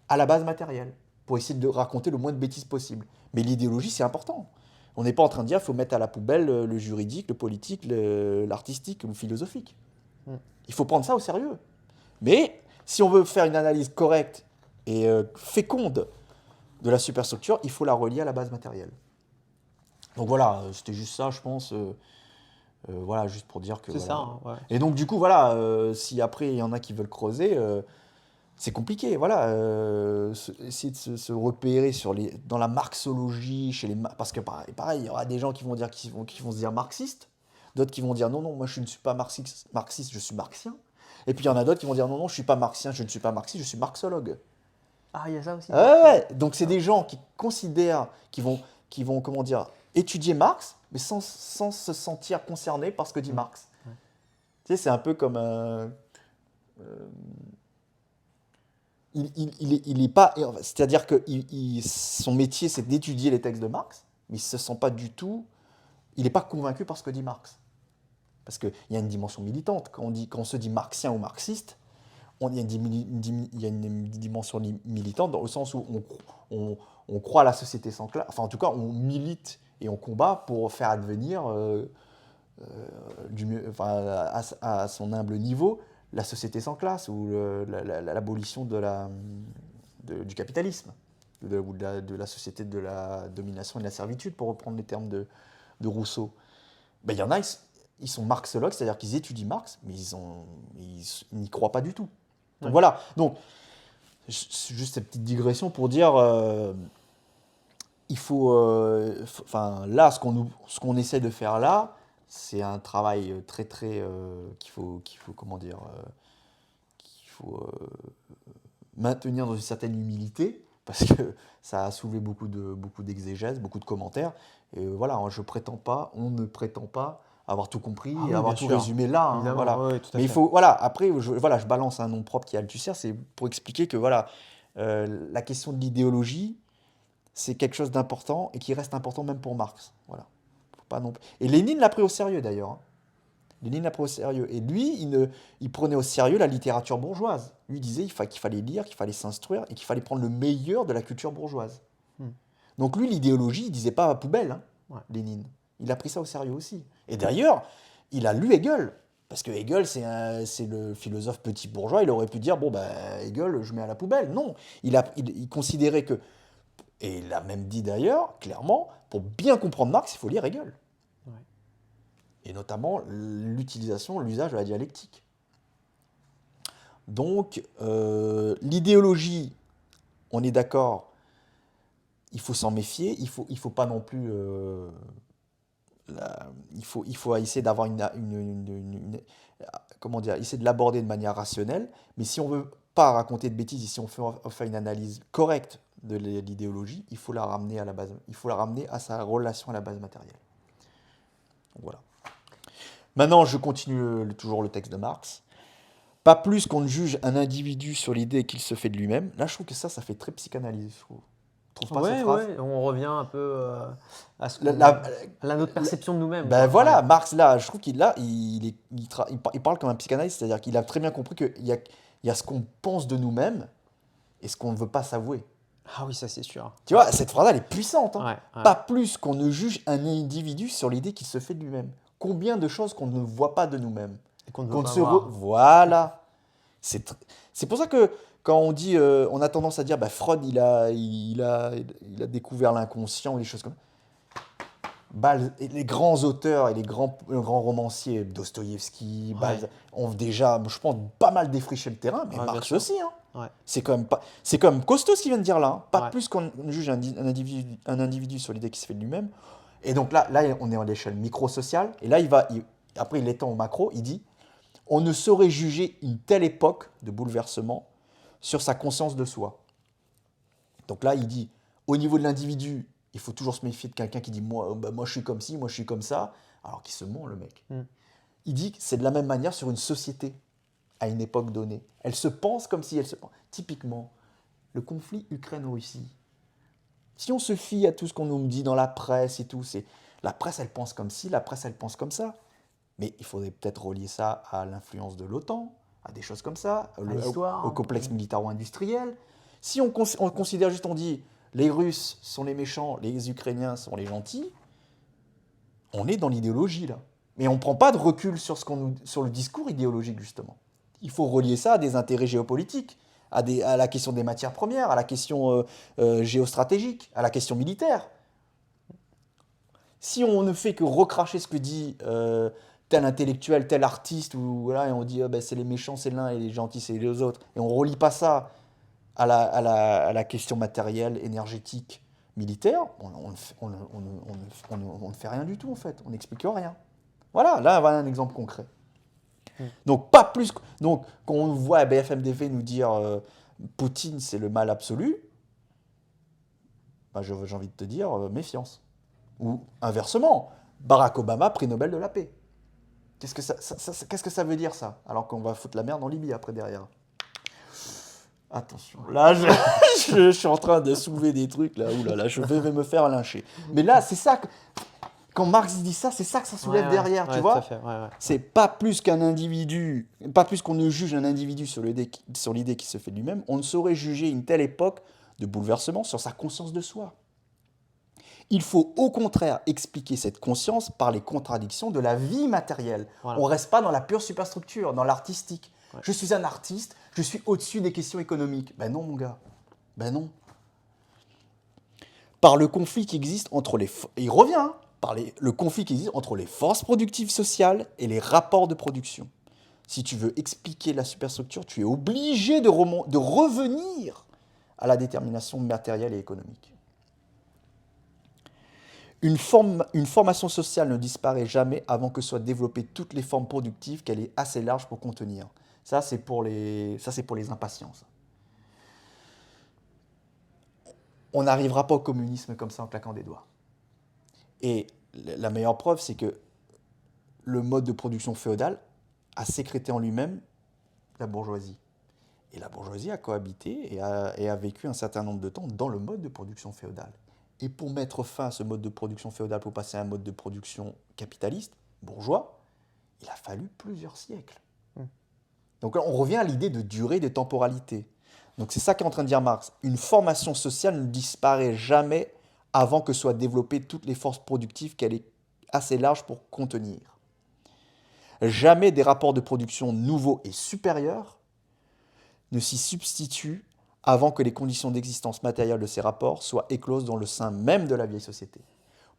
à la base matérielle, pour essayer de raconter le moins de bêtises possible. Mais l'idéologie, c'est important. On n'est pas en train de dire qu'il faut mettre à la poubelle le juridique, le politique, l'artistique ou le philosophique. Il faut prendre ça au sérieux. Mais si on veut faire une analyse correcte et féconde de la superstructure, il faut la relier à la base matérielle. Donc voilà, c'était juste ça, je pense. Voilà, juste pour dire que. C'est Voilà. ça, hein, ouais. Et donc du coup, voilà, si après il y en a qui veulent creuser, c'est compliqué. Voilà, essayer de se repérer dans la marxologie, parce que pareil, il y aura des gens qui vont se dire marxistes, d'autres qui vont dire non, non, moi je ne suis pas marxiste, je suis marxien. Et puis il y en a d'autres qui vont dire non, non, je ne suis pas marxien, je ne suis pas marxiste, je suis marxologue. Ah, il y a ça aussi. Ouais, donc c'est des gens qui considèrent, qui vont comment dire, étudier Marx, mais sans se sentir concernés par ce que dit Marx. Ouais. Tu sais, c'est un peu comme il est pas, c'est-à-dire que son métier c'est d'étudier les textes de Marx, mais il se sent pas du tout, il n'est pas convaincu par ce que dit Marx. Parce qu'il y a une dimension militante. Quand on se dit marxien ou marxiste, il y a une dimension militante dans le sens où on croit à la société sans classe. Enfin, en tout cas, on milite et on combat pour faire advenir, à son humble niveau, la société sans classe ou l'abolition du capitalisme, de la société de la domination et de la servitude, pour reprendre les termes de Rousseau. Ben, il y en a, ils sont marxologues, c'est-à-dire qu'ils étudient Marx, mais ils n'y croient pas du tout. Donc voilà, donc juste cette petite digression pour dire, il faut, là, ce qu'on essaie de faire là, c'est un travail très très comment dire, qu'il faut maintenir dans une certaine humilité, parce que ça a soulevé beaucoup d'exégèses, beaucoup de commentaires. Et voilà, on ne prétend pas avoir tout compris Ah et oui, avoir bien tout sûr. résumé là. Évidemment, Voilà. oui, oui, tout à Mais il fait. faut, voilà, après, je balance un nom propre qui est Althusser, c'est pour expliquer que voilà, la question de l'idéologie, c'est quelque chose d'important et qui reste important même pour Marx. Voilà. Faut pas non plus- Et Lénine l'a pris au sérieux d'ailleurs, hein. Lénine l'a pris au sérieux. Et lui, il prenait au sérieux la littérature bourgeoise. Lui il disait qu'il fallait lire, qu'il fallait s'instruire et qu'il fallait prendre le meilleur de la culture bourgeoise. Hmm. Donc lui, l'idéologie, il disait pas à poubelle, hein, Ouais. Lénine. Il a pris ça au sérieux aussi. Et d'ailleurs, il a lu Hegel. Parce que Hegel, c'est le philosophe petit bourgeois. Il aurait pu dire, bon, ben, Hegel, je mets à la poubelle. Non, il considérait que, et il a même dit d'ailleurs, clairement, pour bien comprendre Marx, il faut lire Hegel. Ouais. Et notamment l'usage de la dialectique. Donc, l'idéologie, on est d'accord, il faut s'en méfier, il faut pas non plus... il faut essayer d'avoir comment dire, essayer de l'aborder de manière rationnelle, mais si on veut pas raconter de bêtises, et si on fait une analyse correcte de l'idéologie, il faut la ramener à la base, il faut la ramener à sa relation à la base matérielle. Donc, voilà. Maintenant, je continue toujours le texte de Marx. Pas plus qu'on ne juge un individu sur l'idée qu'il se fait de lui-même. Là, je trouve que ça fait très psychanalyse, je trouve. Tu trouves pas cette Ouais, phrase? ouais, on revient un peu à La- la- à notre perception de nous-mêmes, Ben quoi. voilà, Ouais. Marx, là, je trouve qu'il là, il parle comme un psychanalyste, c'est-à-dire qu'il a très bien compris il y a ce qu'on pense de nous-mêmes et ce qu'on ne veut pas s'avouer. Ah oui, ça c'est sûr. Tu vois, cette phrase, elle est puissante, hein. Ouais, ouais. Pas plus qu'on ne juge un individu sur l'idée qu'il se fait de lui-même. Combien de choses qu'on ne voit pas de nous-mêmes? Et qu'on ne veut Qu'on ne pas se voir. Voilà. C'est pour ça que quand on dit, on a tendance à dire, bah, Freud, il a découvert l'inconscient, des choses comme ça. Et les grands auteurs et les grands romanciers, Dostoïevski, Ouais. Balzac, ont déjà, je pense, pas mal défriché le terrain, mais Ouais, bien Marx sûr. aussi, hein. Ouais. C'est quand même costaud ce qu'il vient de dire là, hein. Pas Ouais. plus qu'on juge un individu sur l'idée qu'il se fait de lui-même. Et donc là, on est à l'échelle micro-sociale. Et là, après, il étend au macro, il dit, on ne saurait juger une telle époque de bouleversement sur sa conscience de soi. Donc là, il dit, au niveau de l'individu, il faut toujours se méfier de quelqu'un qui dit moi, moi je suis comme ci, moi je suis comme ça, alors qu'il se ment le mec. Mm. Il dit que c'est de la même manière sur une société à une époque donnée. Elle se pense comme si elle se pense. Typiquement, le conflit Ukraine-Russie. Si on se fie à tout ce qu'on nous dit dans la presse et tout, la presse elle pense comme ci, la presse elle pense comme ça. Mais il faudrait peut-être relier ça à l'influence de l'OTAN, à des choses comme ça, l'histoire, au hein. complexe militaro-industriel. Si on considère juste, on dit les Russes sont les méchants, les Ukrainiens sont les gentils, on est dans l'idéologie là. Mais on ne prend pas de recul sur le discours idéologique justement. Il faut relier ça à des intérêts géopolitiques, à la question des matières premières, à la question géostratégique, à la question militaire. Si on ne fait que recracher ce que dit tel intellectuel, tel artiste, ou voilà, et on dit ben, c'est les méchants, c'est l'un, et les gentils, c'est les autres, et on ne relie pas ça à la question matérielle, énergétique, militaire, on ne fait rien du tout en fait, on n'explique rien. Voilà, là, voilà un exemple concret. Donc, pas plus. Donc, quand on voit BFM TV nous dire Poutine, c'est le mal absolu, bah, j'ai envie de te dire méfiance. Ou inversement, Barack Obama, prix Nobel de la paix. Qu'est-ce que ça veut dire ça? Alors qu'on va foutre la merde en Libye après derrière. Attention, là je suis en train de soulever des trucs, là, oulala, je vais me faire lyncher. Mais là, c'est ça, quand Marx dit ça, c'est ça que ça soulève Ouais, derrière, ouais, tu tout à vois. fait, ouais, ouais. C'est pas plus qu'un individu, pas plus qu'on ne juge un individu sur l'idée qui se fait de lui-même, on ne saurait juger une telle époque de bouleversement sur sa conscience de soi. Il faut au contraire expliquer cette conscience par les contradictions de la vie matérielle. Voilà. On ne reste pas dans la pure superstructure, dans l'artistique. Ouais. Je suis un artiste, je suis au-dessus des questions économiques. Ben non, mon gars. Ben non. Par le conflit qui existe entre les... Il revient, hein, le conflit qui existe entre les forces productives sociales et les rapports de production. Si tu veux expliquer la superstructure, tu es obligé de revenir à la détermination matérielle et économique. Une formation sociale ne disparaît jamais avant que soient développées toutes les formes productives qu'elle est assez large pour contenir. Ça, c'est pour les impatiences. On n'arrivera pas au communisme comme ça en claquant des doigts. Et la meilleure preuve, c'est que le mode de production féodal a sécrété en lui-même la bourgeoisie. Et la bourgeoisie a cohabité et a vécu un certain nombre de temps dans le mode de production féodal. Et pour mettre fin à ce mode de production féodal, pour passer à un mode de production capitaliste, bourgeois, il a fallu plusieurs siècles. Donc là, on revient à l'idée de durée, de temporalité. Donc c'est ça qu'est en train de dire Marx. Une formation sociale ne disparaît jamais avant que soient développées toutes les forces productives qu'elle est assez large pour contenir. Jamais des rapports de production nouveaux et supérieurs ne s'y substituent avant que les conditions d'existence matérielle de ces rapports soient écloses dans le sein même de la vieille société.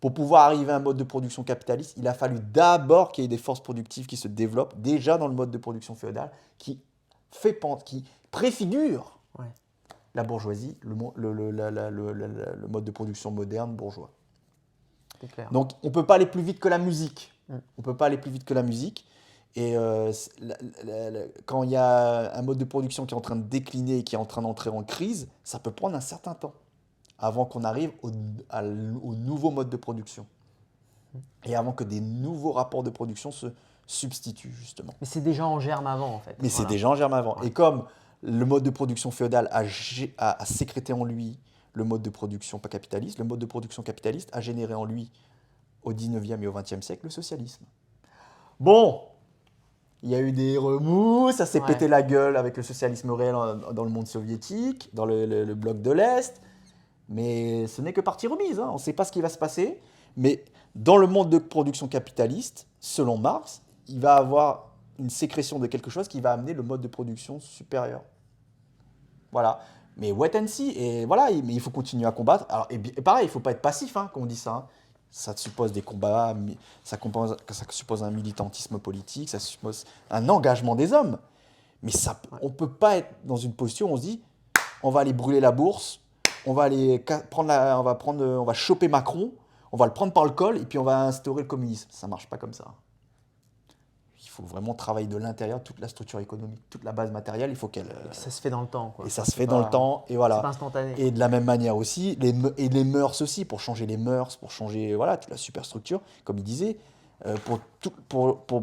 Pour pouvoir arriver à un mode de production capitaliste, il a fallu d'abord qu'il y ait des forces productives qui se développent déjà dans le mode de production féodal, qui préfigure la bourgeoisie, le mode de production moderne bourgeois. C'est clair. Donc on ne peut pas aller plus vite que la musique. On ne peut pas aller plus vite que la musique. Et quand il y a un mode de production qui est en train de décliner et qui est en train d'entrer en crise, ça peut prendre un certain temps avant qu'on arrive au nouveau mode de production. Et avant que des nouveaux rapports de production se substituent, justement. Mais c'est déjà en germe avant, en fait. Mais c'est déjà en germe avant. Ouais. Et comme le mode de production féodal a sécrété en lui le mode de production pas capitaliste, le mode de production capitaliste a généré en lui, au 19e et au 20e siècle, le socialisme. Bon, il y a eu des remous, ça s'est pété la gueule avec le socialisme réel dans le monde soviétique, dans le bloc de l'Est. Mais ce n'est que partie remise, hein. On ne sait pas ce qui va se passer. Mais dans le monde de production capitaliste, selon Marx, il va avoir une sécrétion de quelque chose qui va amener le mode de production supérieur. Voilà. Mais wait and see. Et voilà, mais il faut continuer à combattre. Alors, et pareil, il ne faut pas être passif quand on dit ça. Hein. Ça suppose des combats, ça suppose un militantisme politique, ça suppose un engagement des hommes. Mais ça, on ne peut pas être dans une posture où on se dit on va aller brûler la bourse, on va choper Macron, on va le prendre par le col et puis on va instaurer le communisme. Ça ne marche pas comme ça. Il faut vraiment travailler de l'intérieur, toute la structure économique, toute la base matérielle, il faut qu'elle... Ça se fait dans le temps, quoi. Et ça se fait dans le temps, et voilà. C'est pas instantané. Et de la même manière aussi, les mœurs aussi, pour changer les mœurs, pour changer toute la superstructure, comme il disait, pour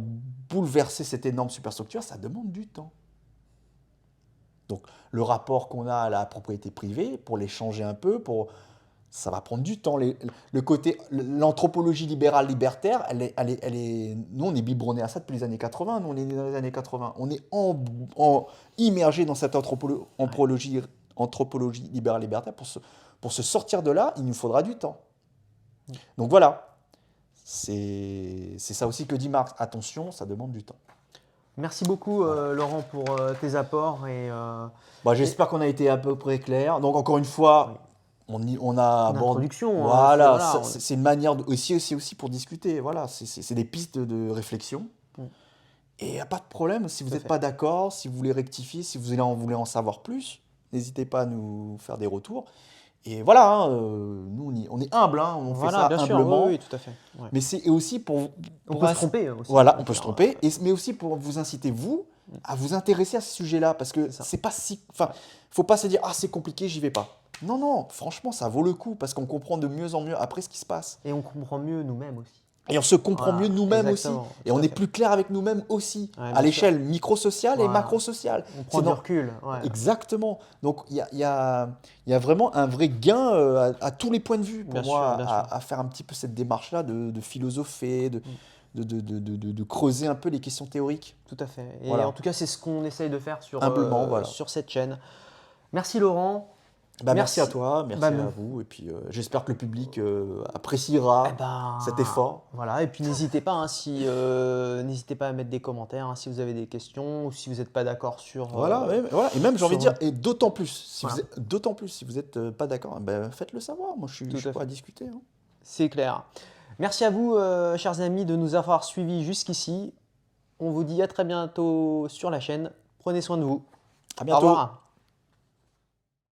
bouleverser cette énorme superstructure, ça demande du temps. Donc le rapport qu'on a à la propriété privée, pour les changer un peu, ça va prendre du temps. L'anthropologie libérale libertaire, nous on est biberonné à ça depuis les années 80, nous on est dans les années 80. On est immergé dans cette anthropologie libérale libertaire. Pour se sortir de là, il nous faudra du temps. Donc voilà, c'est ça aussi que dit Marx. Attention, ça demande du temps. Merci beaucoup Laurent pour tes apports. J'espère qu'on a été à peu près clair. Donc encore une fois, on a abordé. Introduction. Voilà, c'est une manière aussi pour discuter. Voilà, c'est des pistes de réflexion. Et il n'y a pas de problème. Si vous n'êtes pas d'accord, si vous voulez rectifier, si vous voulez en savoir plus, n'hésitez pas à nous faire des retours. Et voilà, nous on est humble, hein, on fait ça humblement. Oui, tout à fait. Ouais. Mais c'est aussi pour on peut se tromper aussi. Voilà, on peut se tromper, mais aussi pour vous inciter à vous intéresser à ce sujet-là, parce que c'est pas si, faut pas se dire c'est compliqué, j'y vais pas. Non, franchement, ça vaut le coup parce qu'on comprend de mieux en mieux après ce qui se passe. Et on comprend mieux nous-mêmes aussi. Et on se comprend mieux nous-mêmes aussi. Et on est plus clair avec nous-mêmes aussi, à l'échelle micro-sociale et macro-sociale. On prend du recul. Ouais. Exactement. Donc il y a vraiment un vrai gain à tous les points de vue pour moi à faire un petit peu cette démarche-là de philosopher, de creuser un peu les questions théoriques. Tout à fait. Et en tout cas, c'est ce qu'on essaye de faire sur cette chaîne. Merci Laurent. Merci à toi, merci à vous. Et puis j'espère que le public appréciera cet effort. Voilà, et puis n'hésitez pas, n'hésitez pas à mettre des commentaires si vous avez des questions ou si vous n'êtes pas d'accord sur. Voilà, et même j'ai envie de dire, et d'autant plus, si vous n'êtes pas d'accord, faites-le savoir. Moi je suis prêt à discuter. Hein. C'est clair. Merci à vous, chers amis, de nous avoir suivis jusqu'ici. On vous dit à très bientôt sur la chaîne. Prenez soin de vous. À bientôt. Au revoir.